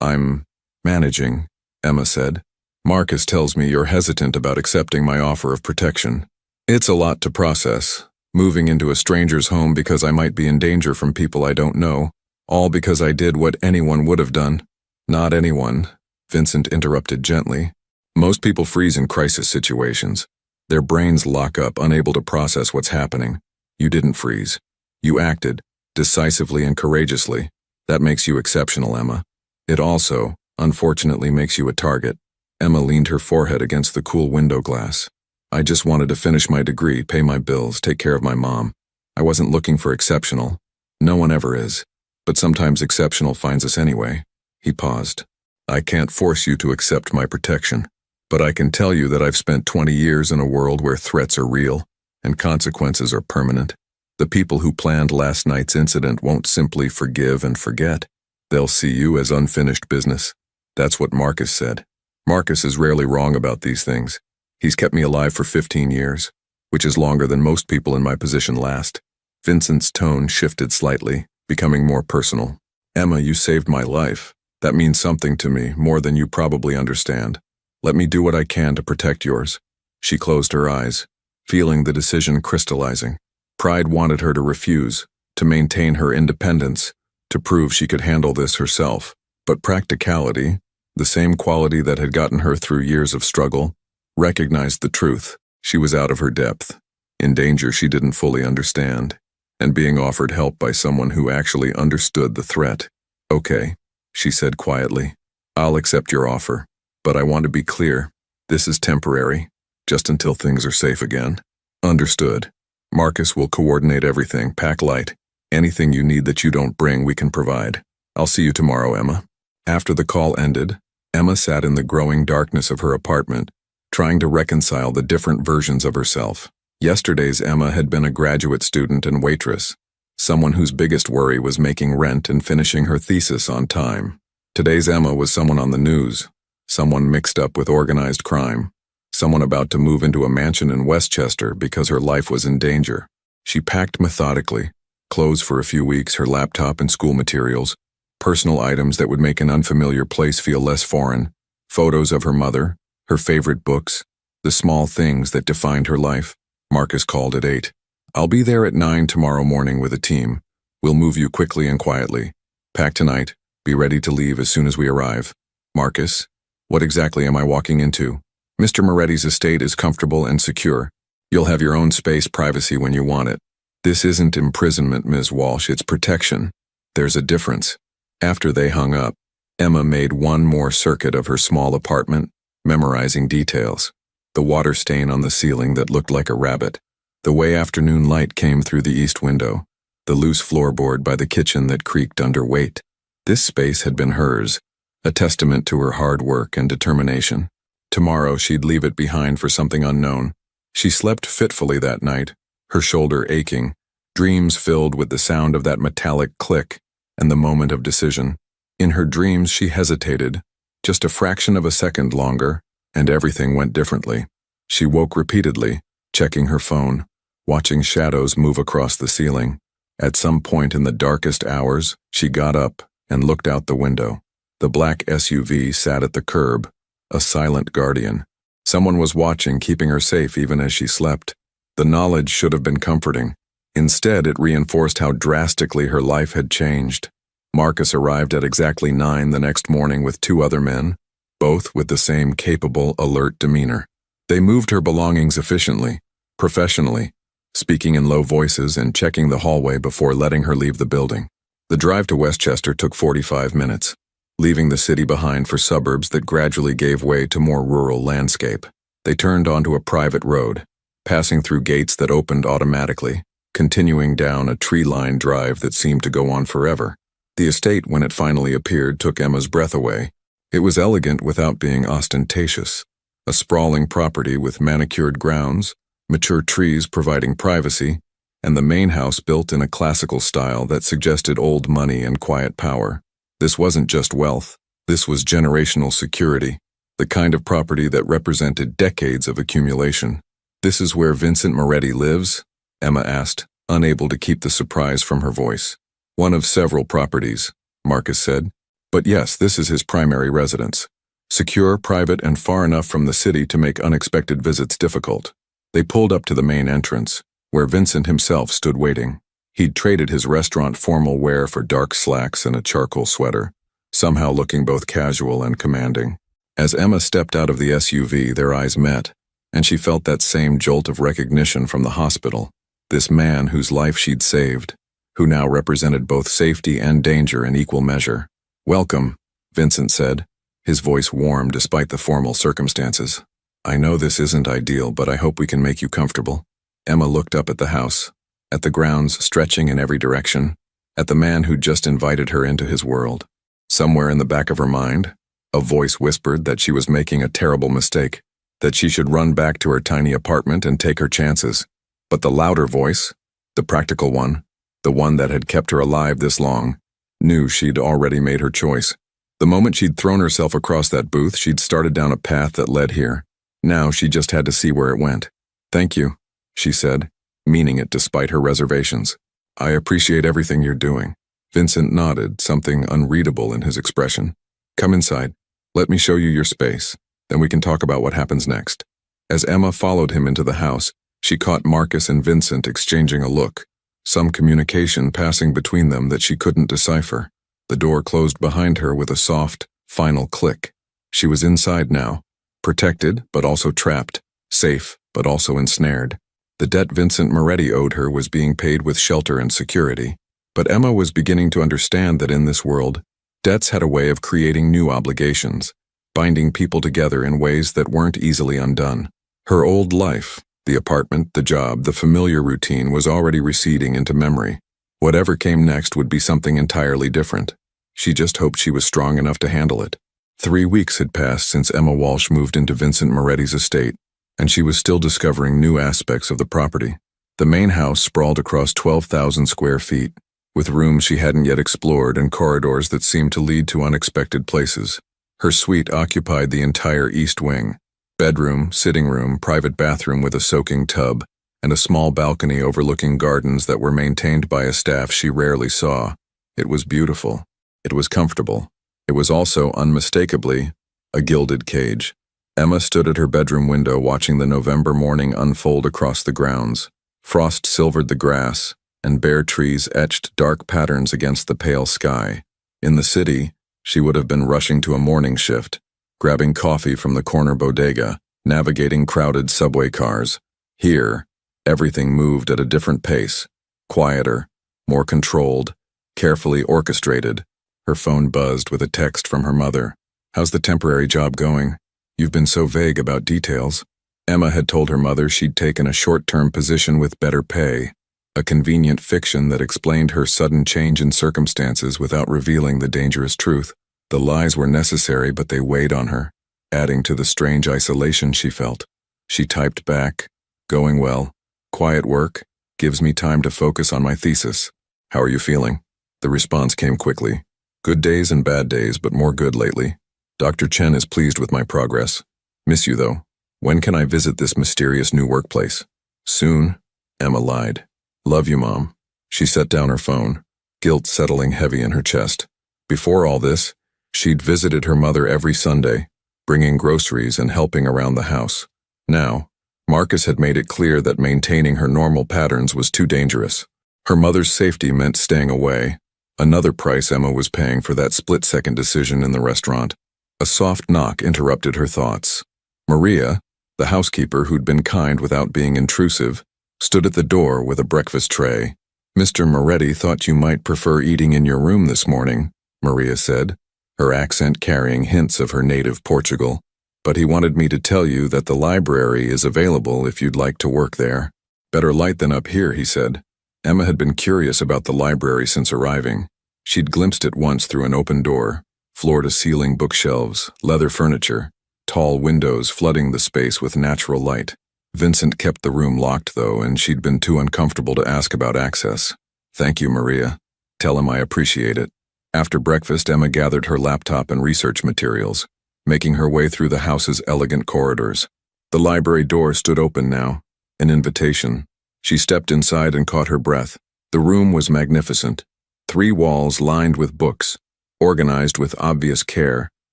I'm managing, Emma said. Marcus tells me you're hesitant about accepting my offer of protection. It's a lot to process, moving into a stranger's home because I might be in danger from people I don't know, all because I did what anyone would have done. Not anyone, Vincent interrupted gently. Most people freeze in crisis situations. Their brains lock up, unable to process what's happening. You didn't freeze. You acted, decisively and courageously. That makes you exceptional, Emma. It also unfortunately makes you a target. Emma leaned her forehead against the cool window glass. I just wanted to finish my degree, pay my bills, take care of my mom. I wasn't looking for exceptional. No one ever is. But sometimes exceptional finds us anyway. He paused. I can't force you to accept my protection, but I can tell you that I've spent 20 years in a world where threats are real and consequences are permanent. The people who planned last night's incident won't simply forgive and forget. They'll see you as unfinished business. That's what Marcus said. Marcus is rarely wrong about these things. He's kept me alive for 15 years, which is longer than most people in my position last. Vincent's tone shifted slightly, becoming more personal. Emma, you saved my life. That means something to me, more than you probably understand. Let me do what I can to protect yours. She closed her eyes, feeling the decision crystallizing. Pride wanted her to refuse, to maintain her independence, to prove she could handle this herself. But practicality, the same quality that had gotten her through years of struggle, recognized the truth. She was out of her depth, in danger she didn't fully understand, and being offered help by someone who actually understood the threat. Okay, she said quietly. I'll accept your offer, but I want to be clear. This is temporary, just until things are safe again. Understood. Marcus will coordinate everything, pack light. Anything you need that you don't bring, we can provide. I'll see you tomorrow, Emma. After the call ended, Emma sat in the growing darkness of her apartment, trying to reconcile the different versions of herself. Yesterday's Emma had been a graduate student and waitress, someone whose biggest worry was making rent and finishing her thesis on time. Today's Emma was someone on the news, someone mixed up with organized crime, someone about to move into a mansion in Westchester because her life was in danger. She packed methodically, clothes for a few weeks, her laptop and school materials, personal items that would make an unfamiliar place feel less foreign, photos of her mother, her favorite books, the small things that defined her life. Marcus called at 8. I'll be there at 9 tomorrow morning with a team. We'll move you quickly and quietly. Pack tonight. Be ready to leave as soon as we arrive. Marcus, what exactly am I walking into? Mr. Moretti's estate is comfortable and secure. You'll have your own space, privacy when you want it. This isn't imprisonment, Ms. Walsh, it's protection. There's a difference. After they hung up, Emma made one more circuit of her small apartment, memorizing details. The water stain on the ceiling that looked like a rabbit, the way afternoon light came through the east window, the loose floorboard by the kitchen that creaked under weight. This space had been hers, a testament to her hard work and determination. Tomorrow she'd leave it behind for something unknown. She slept fitfully that night, her shoulder aching, dreams filled with the sound of that metallic click and the moment of decision. In her dreams she hesitated, just a fraction of a second longer, and everything went differently. She woke repeatedly, checking her phone, watching shadows move across the ceiling. At some point in the darkest hours, she got up and looked out the window. The black SUV sat at the curb, a silent guardian. Someone was watching, keeping her safe even as she slept. The knowledge should have been comforting. Instead, it reinforced how drastically her life had changed. Marcus arrived at exactly 9 the next morning with 2 other men, both with the same capable, alert demeanor. They moved her belongings efficiently, professionally, speaking in low voices and checking the hallway before letting her leave the building. The drive to Westchester took 45 minutes, leaving the city behind for suburbs that gradually gave way to more rural landscape. They turned onto a private road, passing through gates that opened automatically, continuing down a tree-lined drive that seemed to go on forever. The estate, when it finally appeared, took Emma's breath away. It was elegant without being ostentatious, a sprawling property with manicured grounds, mature trees providing privacy, and the main house built in a classical style that suggested old money and quiet power. This wasn't just wealth, this was generational security, the kind of property that represented decades of accumulation. This is where Vincent Moretti lives? Emma asked, unable to keep the surprise from her voice. One of several properties, Marcus said. But yes, this is his primary residence. Secure, private, and far enough from the city to make unexpected visits difficult. They pulled up to the main entrance, where Vincent himself stood waiting. He'd traded his restaurant formal wear for dark slacks and a charcoal sweater, somehow looking both casual and commanding. As Emma stepped out of the SUV, their eyes met, and she felt that same jolt of recognition from the hospital. This man whose life she'd saved, who now represented both safety and danger in equal measure. Welcome, Vincent said, His voice warm despite the formal circumstances. "I know this isn't ideal, but I hope we can make you comfortable." Emma looked up at the house, at the grounds stretching in every direction, at the man who'd just invited her into his world. Somewhere in the back of her mind, a voice whispered that she was making a terrible mistake, that she should run back to her tiny apartment and take her chances. But the louder voice, the practical one, the one that had kept her alive this long, knew she'd already made her choice. The moment she'd thrown herself across that booth, she'd started down a path that led here. Now she just had to see where it went. "Thank you," she said, meaning it despite her reservations. "I appreciate everything you're doing." Vincent nodded, something unreadable in his expression. "Come inside. Let me show you your space. Then we can talk about what happens next." As Emma followed him into the house, she caught Marcus and Vincent exchanging a look, some communication passing between them that she couldn't decipher. The door closed behind her with a soft, final click. She was inside now, protected but also trapped, safe but also ensnared. The debt Vincent Moretti owed her was being paid with shelter and security, but Emma was beginning to understand that in this world, debts had a way of creating new obligations, binding people together in ways that weren't easily undone. Her old life, the apartment, the job, the familiar routine was already receding into memory. Whatever came next would be something entirely different. She just hoped she was strong enough to handle it. 3 weeks had passed since Emma Walsh moved into Vincent Moretti's estate, and she was still discovering new aspects of the property. The main house sprawled across 12,000 square feet, with rooms she hadn't yet explored and corridors that seemed to lead to unexpected places. Her suite occupied the entire east wing: bedroom, sitting room, private bathroom with a soaking tub, and a small balcony overlooking gardens that were maintained by a staff she rarely saw. It was beautiful. It was comfortable. It was also, unmistakably, a gilded cage. Emma stood at her bedroom window watching the November morning unfold across the grounds. Frost silvered the grass, and bare trees etched dark patterns against the pale sky. In the city, she would have been rushing to a morning shift, grabbing coffee from the corner bodega, navigating crowded subway cars. Here, everything moved at a different pace, quieter, more controlled, carefully orchestrated. Her phone buzzed with a text from her mother. "How's the temporary job going? You've been so vague about details." Emma had told her mother she'd taken a short-term position with better pay, a convenient fiction that explained her sudden change in circumstances without revealing the dangerous truth. The lies were necessary, but they weighed on her, adding to the strange isolation she felt. She typed back, "Going well. Quiet work. Gives me time to focus on my thesis. How are you feeling?" The response came quickly. "Good days and bad days, but more good lately. Dr. Chen is pleased with my progress. Miss you, though. When can I visit this mysterious new workplace?" "Soon," Emma lied. "Love you, Mom." She set down her phone, guilt settling heavy in her chest. Before all this, she'd visited her mother every Sunday, bringing groceries and helping around the house. Now, Marcus had made it clear that maintaining her normal patterns was too dangerous. Her mother's safety meant staying away, another price Emma was paying for that split-second decision in the restaurant. A soft knock interrupted her thoughts. Maria, the housekeeper who'd been kind without being intrusive, stood at the door with a breakfast tray. "Mr. Moretti thought you might prefer eating in your room this morning," Maria said, her accent carrying hints of her native Portugal. "But he wanted me to tell you that the library is available if you'd like to work there." "Better light than up here," he said. Emma had been curious about the library since arriving. She'd glimpsed it once through an open door, floor-to-ceiling bookshelves, leather furniture, tall windows flooding the space with natural light. Vincent kept the room locked, though, and she'd been too uncomfortable to ask about access. "Thank you, Maria. Tell him I appreciate it." After breakfast, Emma gathered her laptop and research materials, making her way through the house's elegant corridors. The library door stood open now, an invitation. She stepped inside and caught her breath. The room was magnificent. 3 walls lined with books, organized with obvious care,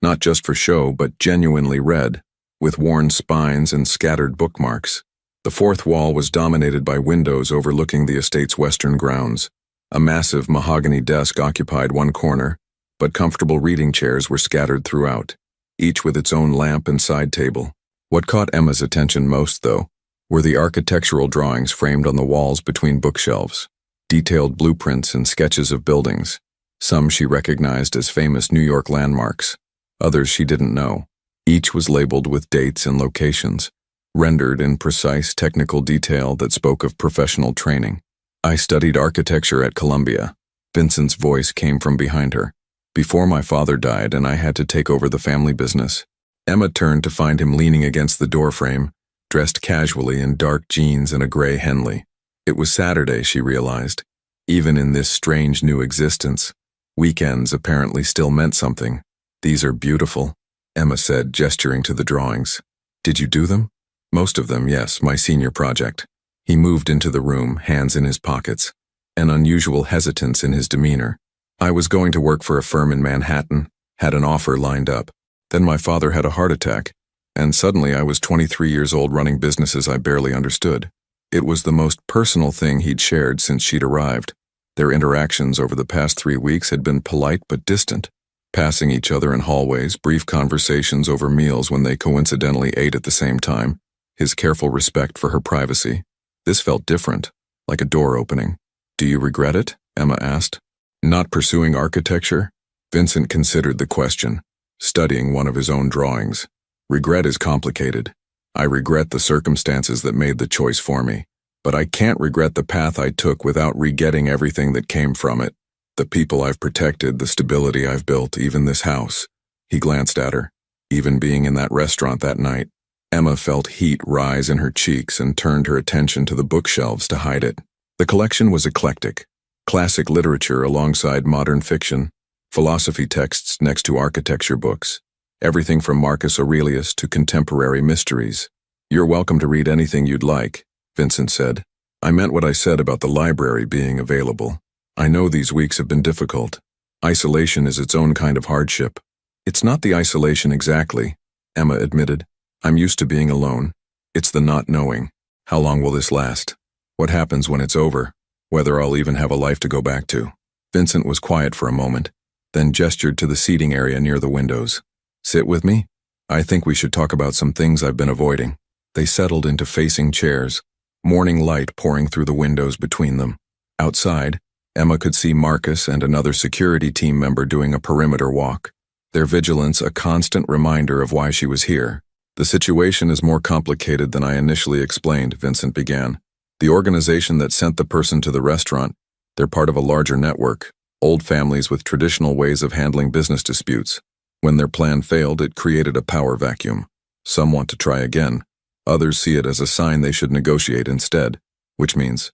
not just for show but genuinely read, with worn spines and scattered bookmarks. The 4th wall was dominated by windows overlooking the estate's western grounds. A massive mahogany desk occupied one corner, but comfortable reading chairs were scattered throughout, each with its own lamp and side table. What caught Emma's attention most, though, were the architectural drawings framed on the walls between bookshelves, detailed blueprints and sketches of buildings, some she recognized as famous New York landmarks. Others she didn't know. Each was labeled with dates and locations, rendered in precise technical detail that spoke of professional training. I studied architecture at Columbia. Vincent's voice came from behind her. Before my father died and I had to take over the family business. Emma turned to find him leaning against the doorframe, dressed casually in dark jeans and a gray Henley. It was Saturday, she realized. Even in this strange new existence, weekends apparently still meant something. These are beautiful, Emma said, gesturing to the drawings. Did you do them? Most of them, yes, my senior project. He moved into the room, hands in his pockets, an unusual hesitance in his demeanor. I was going to work for a firm in Manhattan, had an offer lined up. Then my father had a heart attack, and suddenly I was 23 years old running businesses I barely understood. It was the most personal thing he'd shared since she'd arrived. Their interactions over the past 3 weeks had been polite but distant, passing each other in hallways, brief conversations over meals when they coincidentally ate at the same time, his careful respect for her privacy. This felt different, like a door opening. Do you regret it? Emma asked. Not pursuing architecture? Vincent considered the question, studying one of his own drawings. Regret is complicated. I regret the circumstances that made the choice for me, but I can't regret the path I took without re-getting everything that came from it. The people I've protected, the stability I've built, even this house. He glanced at her. Even being in that restaurant that night. Emma felt heat rise in her cheeks and turned her attention to the bookshelves to hide it. The collection was eclectic. Classic literature alongside modern fiction, philosophy texts next to architecture books. Everything from Marcus Aurelius to contemporary mysteries. You're welcome to read anything you'd like, Vincent said. I meant what I said about the library being available. I know these weeks have been difficult. Isolation is its own kind of hardship. It's not the isolation exactly, Emma admitted. I'm used to being alone. It's the not knowing. How long will this last? What happens when it's over? Whether I'll even have a life to go back to. Vincent was quiet for a moment, then gestured to the seating area near the windows. Sit with me? I think we should talk about some things I've been avoiding. They settled into facing chairs, morning light pouring through the windows between them. Outside, Emma could see Marcus and another security team member doing a perimeter walk, their vigilance a constant reminder of why she was here. The situation is more complicated than I initially explained, Vincent began. The organization that sent the person to the restaurant, they're part of a larger network, old families with traditional ways of handling business disputes. When their plan failed, it created a power vacuum. Some want to try again. Others see it as a sign they should negotiate instead, which means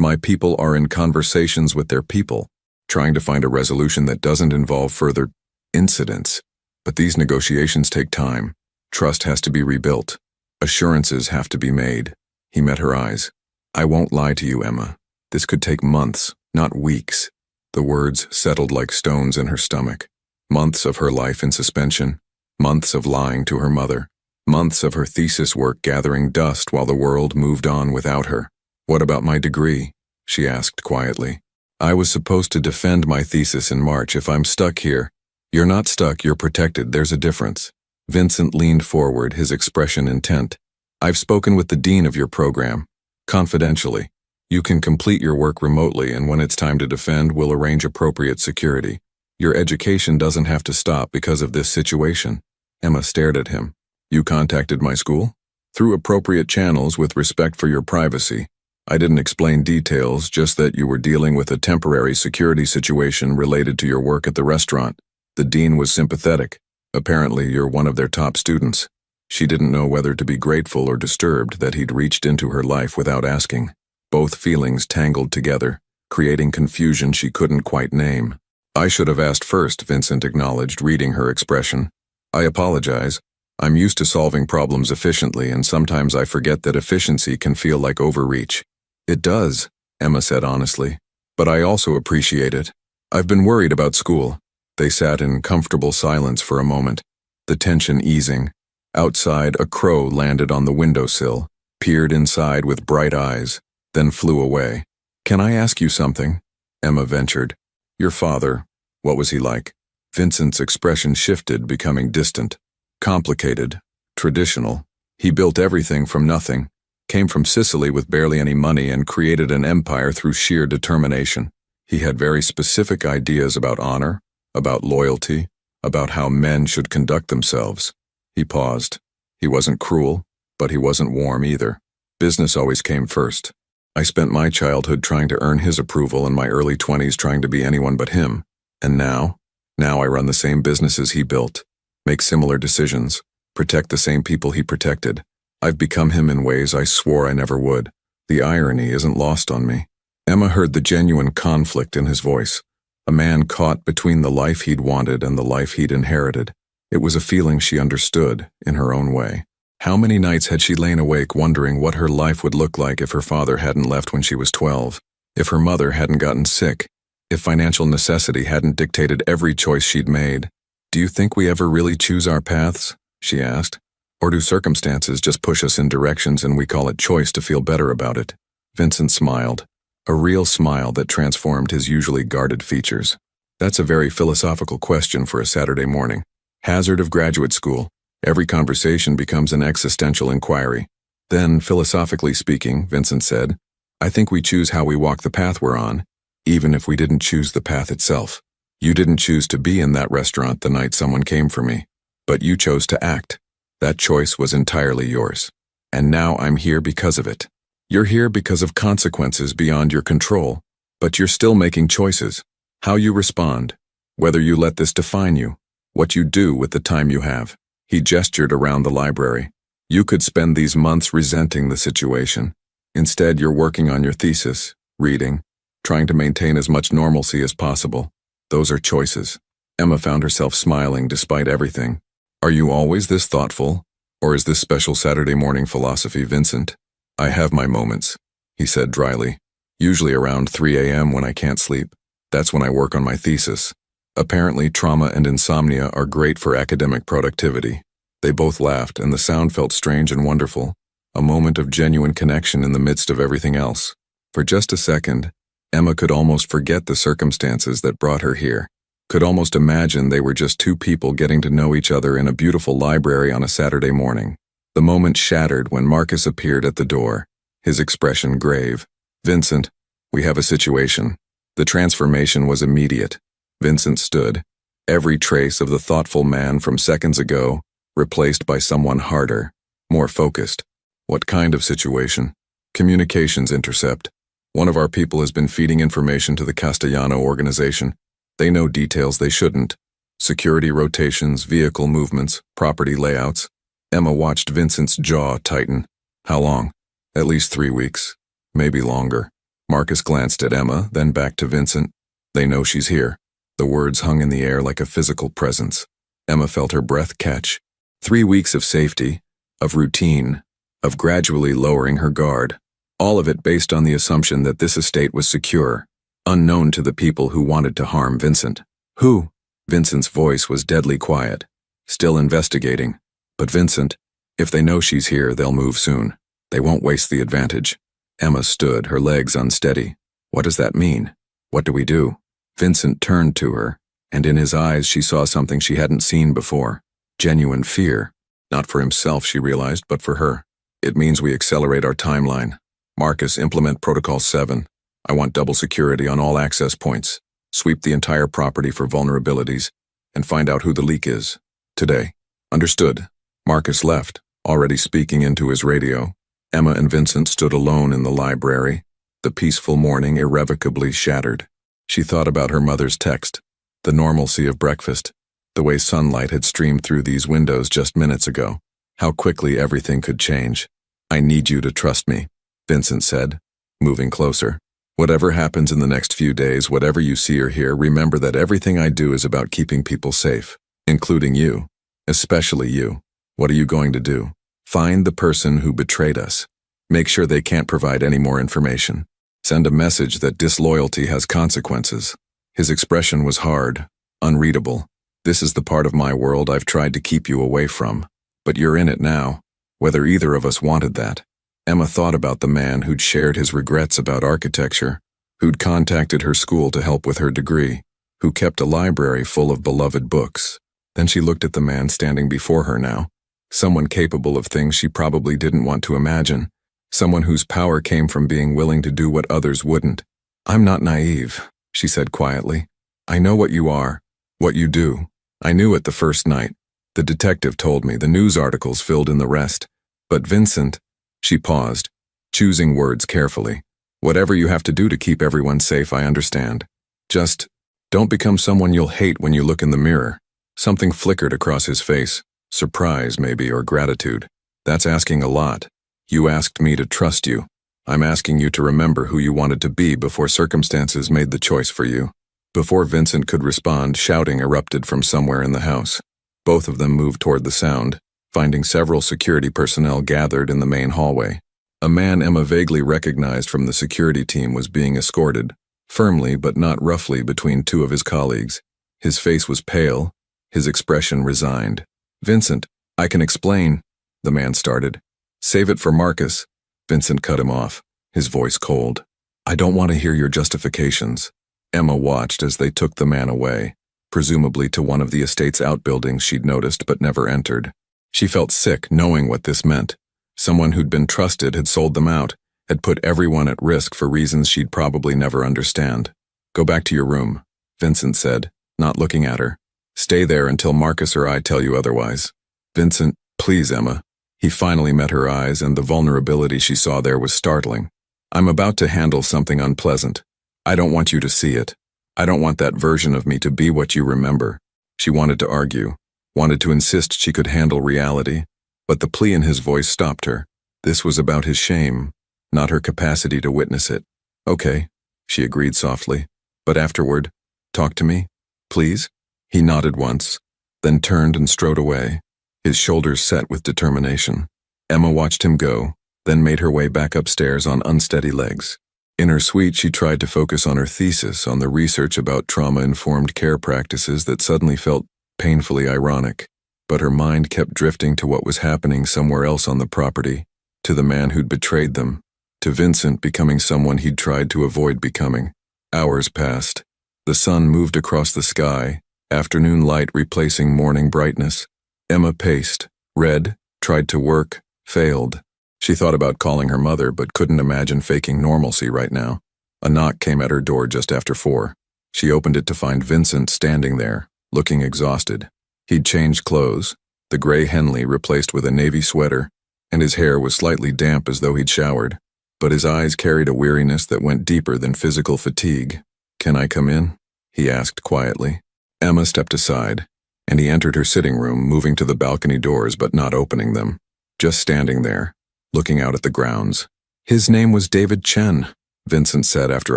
my people are in conversations with their people, trying to find a resolution that doesn't involve further incidents. But these negotiations take time. Trust has to be rebuilt. Assurances have to be made. He met her eyes. I won't lie to you, Emma. This could take months, not weeks. The words settled like stones in her stomach. Months of her life in suspension. Months of lying to her mother. Months of her thesis work gathering dust while the world moved on without her. What about my degree? She asked quietly. I was supposed to defend my thesis in March. If I'm stuck here. You're not stuck, you're protected. There's a difference. Vincent leaned forward, his expression intent. I've spoken with the dean of your program. Confidentially. You can complete your work remotely, and when it's time to defend, we'll arrange appropriate security. Your education doesn't have to stop because of this situation. Emma stared at him. You contacted my school? Through appropriate channels with respect for your privacy. I didn't explain details, just that you were dealing with a temporary security situation related to your work at the restaurant. The dean was sympathetic. Apparently, you're one of their top students. She didn't know whether to be grateful or disturbed that he'd reached into her life without asking. Both feelings tangled together, creating confusion she couldn't quite name. I should have asked first, Vincent acknowledged, reading her expression. I apologize. I'm used to solving problems efficiently, and sometimes I forget that efficiency can feel like overreach. It does, Emma said honestly. But I also appreciate it. I've been worried about school. They sat in comfortable silence for a moment, the tension easing. Outside, a crow landed on the windowsill, peered inside with bright eyes, then flew away. Can I ask you something? Emma ventured. Your father, what was he like? Vincent's expression shifted, becoming distant. Complicated. Traditional. He built everything from nothing, came from Sicily with barely any money, and created an empire through sheer determination. He had very specific ideas about honor, about loyalty, about how men should conduct themselves. He paused. He wasn't cruel, but he wasn't warm either. Business always came first. I spent my childhood trying to earn his approval and my early 20s trying to be anyone but him. And now I run the same businesses he built, make similar decisions, protect the same people he protected. I've become him in ways I swore I never would. The irony isn't lost on me. Emma heard the genuine conflict in his voice. A man caught between the life he'd wanted and the life he'd inherited. It was a feeling she understood, in her own way. How many nights had she lain awake wondering what her life would look like if her father hadn't left when she was 12, if her mother hadn't gotten sick, if financial necessity hadn't dictated every choice she'd made. "Do you think we ever really choose our paths?" she asked. "Or do circumstances just push us in directions and we call it choice to feel better about it?" Vincent smiled, a real smile that transformed his usually guarded features. "That's a very philosophical question for a Saturday morning. Hazard of graduate school. Every conversation becomes an existential inquiry." "Then, philosophically speaking," Vincent said, "I think we choose how we walk the path we're on, even if we didn't choose the path itself. You didn't choose to be in that restaurant the night someone came for me, but you chose to act. That choice was entirely yours. And now I'm here because of it. You're here because of consequences beyond your control, but you're still making choices. How you respond, whether you let this define you, what you do with the time you have." He gestured around the library. "You could spend these months resenting the situation. Instead, you're working on your thesis, reading, trying to maintain as much normalcy as possible. Those are choices." Emma found herself smiling despite everything. "Are you always this thoughtful, or is this special Saturday morning philosophy, Vincent?" "I have my moments," he said dryly. "Usually around 3 a.m. when I can't sleep. That's when I work on my thesis. Apparently, trauma and insomnia are great for academic productivity." They both laughed, and the sound felt strange and wonderful, a moment of genuine connection in the midst of everything else. For just a second, Emma could almost forget the circumstances that brought her here, could almost imagine they were just two people getting to know each other in a beautiful library on a Saturday morning. The moment shattered when Marcus appeared at the door, his expression grave. "Vincent, we have a situation." The transformation was immediate. Vincent stood, every trace of the thoughtful man from seconds ago, replaced by someone harder, more focused. "What kind of situation?" "Communications intercept. One of our people has been feeding information to the Castellano organization. They know details they shouldn't. Security rotations, vehicle movements, property layouts." Emma watched Vincent's jaw tighten. "How long?" "At least 3 weeks. Maybe longer." Marcus glanced at Emma, then back to Vincent. "They know she's here." The words hung in the air like a physical presence. Emma felt her breath catch. 3 weeks of safety, of routine, of gradually lowering her guard. All of it based on the assumption that this estate was secure, unknown to the people who wanted to harm Vincent. "Who?" Vincent's voice was deadly quiet. "Still investigating. But Vincent, if they know she's here, they'll move soon. They won't waste the advantage." Emma stood, her legs unsteady. "What does that mean? What do we do?" Vincent turned to her, and in his eyes she saw something she hadn't seen before. Genuine fear. Not for himself, she realized, but for her. "It means we accelerate our timeline. Marcus, implement Protocol 7. I want double security on all access points. Sweep the entire property for vulnerabilities, and find out who the leak is. Today." "Understood." Marcus left, already speaking into his radio. Emma and Vincent stood alone in the library, the peaceful morning irrevocably shattered. She thought about her mother's text, the normalcy of breakfast, the way sunlight had streamed through these windows just minutes ago, how quickly everything could change. "I need you to trust me," Vincent said, moving closer. "Whatever happens in the next few days, whatever you see or hear, remember that everything I do is about keeping people safe, including you, especially you. What are you going to do? Find the person who betrayed us. Make sure they can't provide any more information. Send a message that disloyalty has consequences." His expression was hard, unreadable. "This is the part of my world I've tried to keep you away from. But you're in it now, whether either of us wanted that." Emma thought about the man who'd shared his regrets about architecture, who'd contacted her school to help with her degree, who kept a library full of beloved books. Then she looked at the man standing before her now, someone capable of things she probably didn't want to imagine, someone whose power came from being willing to do what others wouldn't. "I'm not naive," she said quietly. "I know what you are, what you do. I knew it the first night. The detective told me, the news articles filled in the rest. But Vincent, she paused, choosing words carefully. Whatever you have to do to keep everyone safe, I understand. Just don't become someone you'll hate when you look in the mirror. Something flickered across his face. Surprise, maybe, or gratitude. That's asking a lot. You asked me to trust you. I'm asking you to remember who you wanted to be before circumstances made the choice for you. Before Vincent could respond, shouting erupted from somewhere in the house. Both of them moved toward the sound, finding several security personnel gathered in the main hallway. A man Emma vaguely recognized from the security team was being escorted, firmly but not roughly, between two of his colleagues. His face was pale, his expression resigned. "Vincent, I can explain," the man started. "Save it for Marcus." Vincent cut him off, his voice cold. "I don't want to hear your justifications." Emma watched as they took the man away, presumably to one of the estate's outbuildings she'd noticed but never entered. She felt sick knowing what this meant. Someone who'd been trusted had sold them out, had put everyone at risk for reasons she'd probably never understand. "Go back to your room," Vincent said, not looking at her. "Stay there until Marcus or I tell you otherwise." "Vincent, please, Emma." He finally met her eyes, and the vulnerability she saw there was startling. "I'm about to handle something unpleasant. I don't want you to see it. I don't want that version of me to be what you remember." She wanted to argue, wanted to insist she could handle reality, but the plea in his voice stopped her. This was about his shame, not her capacity to witness it. "Okay," she agreed softly. "But afterward, talk to me, please?" He nodded once, then turned and strode away, his shoulders set with determination. Emma watched him go, then made her way back upstairs on unsteady legs. In her suite, she tried to focus on her thesis, on the research about trauma-informed care practices that suddenly felt painfully ironic. But her mind kept drifting to what was happening somewhere else on the property, to the man who'd betrayed them, to Vincent becoming someone he'd tried to avoid becoming. Hours passed. The sun moved across the sky, afternoon light replacing morning brightness. Emma paced, read, tried to work, failed. She thought about calling her mother, but couldn't imagine faking normalcy right now. A knock came at her door just after 4. She opened it to find Vincent standing there, looking exhausted. He'd changed clothes, the gray Henley replaced with a navy sweater, and his hair was slightly damp as though he'd showered. But his eyes carried a weariness that went deeper than physical fatigue. "Can I come in?" he asked quietly. Emma stepped aside, and he entered her sitting room, moving to the balcony doors but not opening them. Just standing there, looking out at the grounds. "His name was David Chen," Vincent said after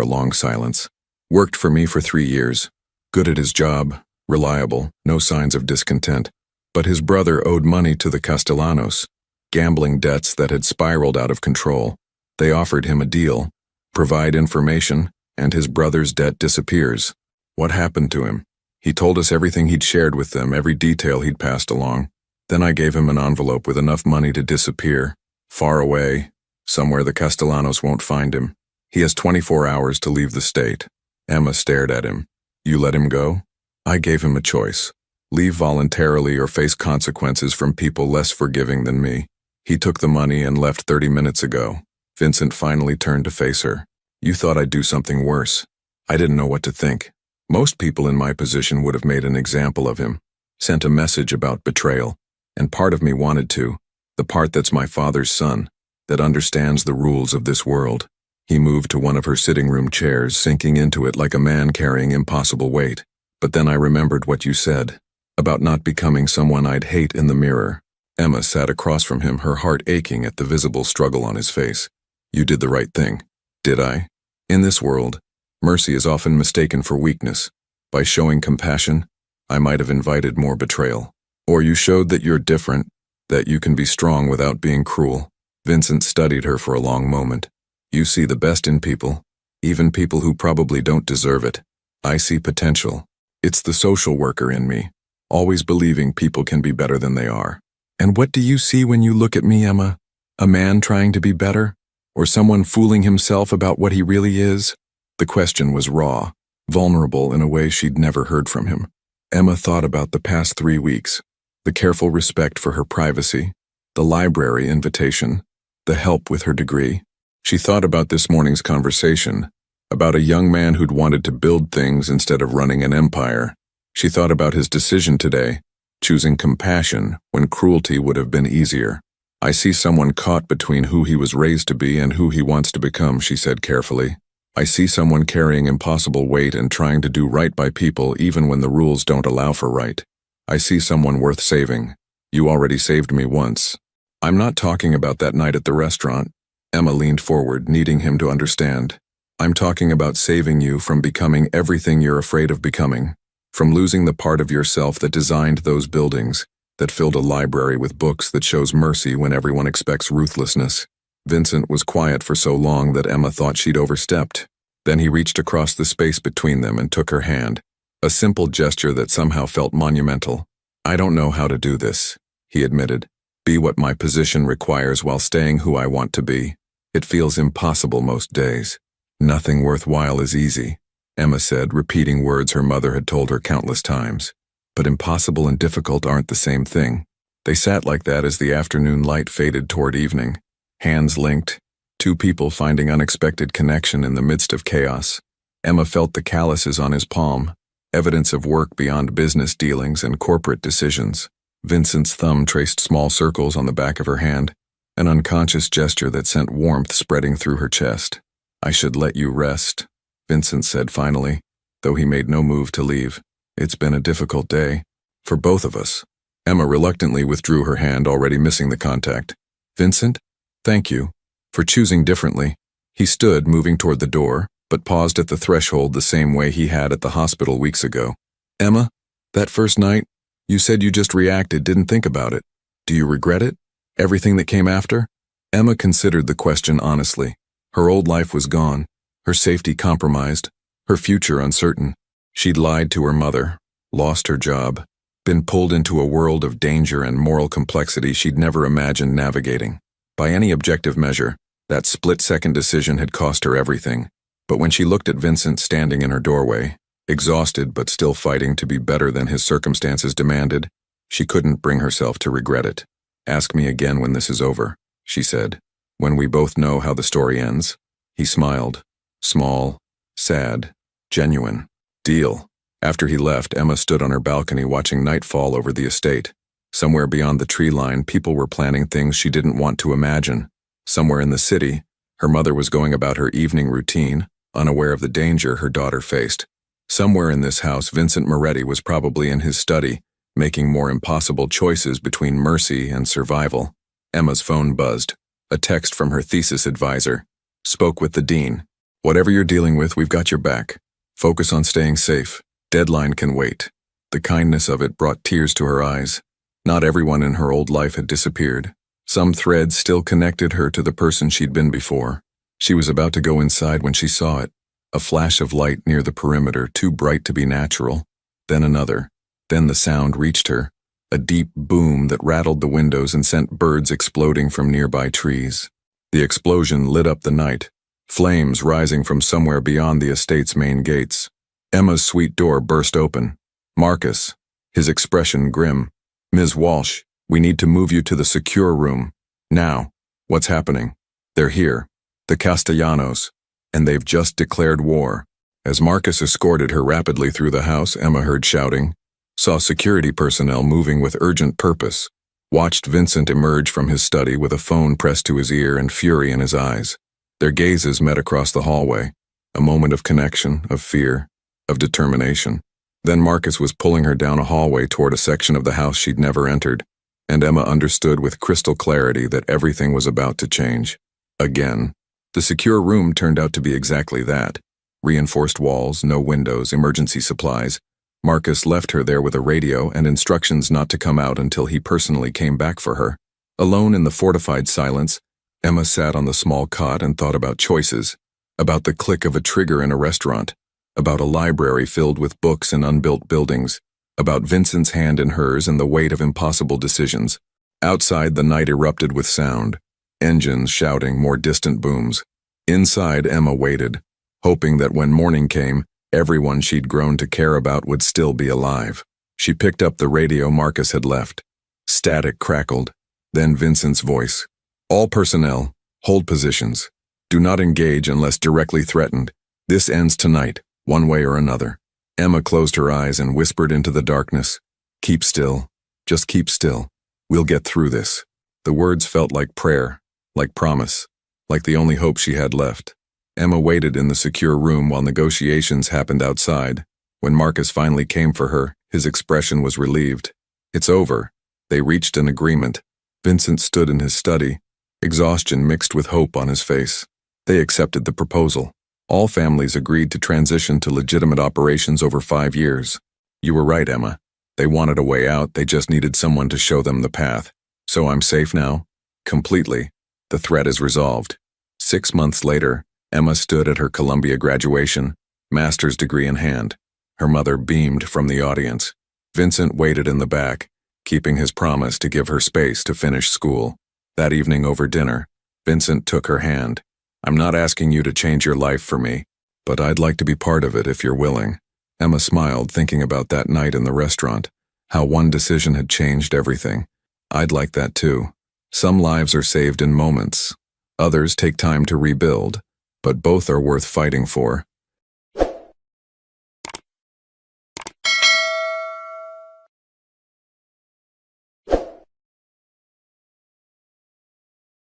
a long silence. "Worked for me for 3 years. Good at his job, reliable, no signs of discontent. But his brother owed money to the Castellanos, gambling debts that had spiraled out of control. They offered him a deal, provide information, and his brother's debt disappears. What happened to him? He told us everything he'd shared with them, every detail he'd passed along. Then I gave him an envelope with enough money to disappear. Far away, somewhere the Castellanos won't find him. He has 24 hours to leave the state." Emma stared at him. "You let him go?" "I gave him a choice. Leave voluntarily or face consequences from people less forgiving than me. He took the money and left 30 minutes ago." Vincent finally turned to face her. "You thought I'd do something worse. I didn't know what to think. Most people in my position would have made an example of him, sent a message about betrayal. And part of me wanted to, the part that's my father's son, that understands the rules of this world." He moved to one of her sitting room chairs, sinking into it like a man carrying impossible weight. "But then I remembered what you said, about not becoming someone I'd hate in the mirror." Emma sat across from him, her heart aching at the visible struggle on his face. "You did the right thing." "Did I?" "In this world, mercy is often mistaken for weakness. By showing compassion, I might have invited more betrayal. Or you showed that you're different, that you can be strong without being cruel." Vincent studied her for a long moment. "You see the best in people, even people who probably don't deserve it. I see potential. It's the social worker in me, always believing people can be better than they are." "And what do you see when you look at me, Emma? A man trying to be better? Or someone fooling himself about what he really is?" The question was raw, vulnerable in a way she'd never heard from him. Emma thought about the past 3 weeks, the careful respect for her privacy, the library invitation, the help with her degree. She thought about this morning's conversation, about a young man who'd wanted to build things instead of running an empire. She thought about his decision today, choosing compassion when cruelty would have been easier. I see someone caught between who he was raised to be and who he wants to become, she said carefully. I see someone carrying impossible weight and trying to do right by people even when the rules don't allow for right. I see someone worth saving. You already saved me once. I'm not talking about that night at the restaurant. Emma leaned forward, needing him to understand. I'm talking about saving you from becoming everything you're afraid of becoming, from losing the part of yourself that designed those buildings, that filled a library with books that shows mercy when everyone expects ruthlessness. Vincent was quiet for so long that Emma thought she'd overstepped. Then he reached across the space between them and took her hand, a simple gesture that somehow felt monumental. I don't know how to do this, he admitted. Be what my position requires while staying who I want to be. It feels impossible most days. Nothing worthwhile is easy, Emma said, repeating words her mother had told her countless times. But impossible and difficult aren't the same thing. They sat like that as the afternoon light faded toward evening, hands linked, two people finding unexpected connection in the midst of chaos. Emma felt the calluses on his palm, evidence of work beyond business dealings and corporate decisions. Vincent's thumb traced small circles on the back of her hand, an unconscious gesture that sent warmth spreading through her chest. I should let you rest, Vincent said finally, though he made no move to leave. It's been a difficult day. For both of us. Emma reluctantly withdrew her hand, already missing the contact. Vincent? Thank you. For choosing differently. He stood, moving toward the door, but paused at the threshold the same way he had at the hospital weeks ago. Emma, that first night, you said you just reacted, didn't think about it. Do you regret it? Everything that came after? Emma considered the question honestly. Her old life was gone, her safety compromised, her future uncertain. She'd lied to her mother, lost her job, been pulled into a world of danger and moral complexity she'd never imagined navigating. By any objective measure, that split-second decision had cost her everything. But when she looked at Vincent standing in her doorway, exhausted but still fighting to be better than his circumstances demanded, she couldn't bring herself to regret it. Ask me again when this is over, she said. When we both know how the story ends. He smiled. Small, sad, genuine. Deal. After he left, Emma stood on her balcony watching night fall over the estate. Somewhere beyond the tree line, people were planning things she didn't want to imagine. Somewhere in the city, her mother was going about her evening routine, unaware of the danger her daughter faced. Somewhere in this house, Vincent Moretti was probably in his study, making more impossible choices between mercy and survival. Emma's phone buzzed. A text from her thesis advisor. Spoke with the dean. Whatever you're dealing with, we've got your back. Focus on staying safe. Deadline can wait. The kindness of it brought tears to her eyes. Not everyone in her old life had disappeared. Some threads still connected her to the person she'd been before. She was about to go inside when she saw it. A flash of light near the perimeter, too bright to be natural. Then another. Then the sound reached her. A deep boom that rattled the windows and sent birds exploding from nearby trees. The explosion lit up the night, flames rising from somewhere beyond the estate's main gates. Emma's suite door burst open. Marcus, his expression grim. Ms. Walsh, we need to move you to the secure room. Now. What's happening? They're here. The Castellanos. And they've just declared war. As Marcus escorted her rapidly through the house, Emma heard shouting. Saw security personnel moving with urgent purpose. Watched Vincent emerge from his study with a phone pressed to his ear and fury in his eyes. Their gazes met across the hallway. A moment of connection, of fear, of determination. Then Marcus was pulling her down a hallway toward a section of the house she'd never entered, and Emma understood with crystal clarity that everything was about to change. Again. The secure room turned out to be exactly that. Reinforced walls, no windows, emergency supplies. Marcus left her there with a radio and instructions not to come out until he personally came back for her. Alone in the fortified silence, Emma sat on the small cot and thought about choices, about the click of a trigger in a restaurant, about a library filled with books and unbuilt buildings, about Vincent's hand in hers and the weight of impossible decisions. Outside, the night erupted with sound, engines shouting, more distant booms. Inside, Emma waited, hoping that when morning came, everyone she'd grown to care about would still be alive. She picked up the radio Marcus had left. Static crackled, then Vincent's voice. All personnel, hold positions. Do not engage unless directly threatened. This ends tonight, one way or another. Emma closed her eyes and whispered into the darkness, "Keep still. Just keep still. We'll get through this." The words felt like prayer, like promise, like the only hope she had left. Emma waited in the secure room while negotiations happened outside. When Marcus finally came for her, his expression was relieved. "It's over." They reached an agreement. Vincent stood in his study, exhaustion mixed with hope on his face. They accepted the proposal. All families agreed to transition to legitimate operations over 5 years. You were right, Emma. They wanted a way out, they just needed someone to show them the path. So I'm safe now? Completely. The threat is resolved. 6 months later, Emma stood at her Columbia graduation, master's degree in hand. Her mother beamed from the audience. Vincent waited in the back, keeping his promise to give her space to finish school. That evening over dinner, Vincent took her hand. "I'm not asking you to change your life for me, but I'd like to be part of it if you're willing." Emma smiled, thinking about that night in the restaurant, how one decision had changed everything. "I'd like that too. Some lives are saved in moments. Others take time to rebuild, but both are worth fighting for."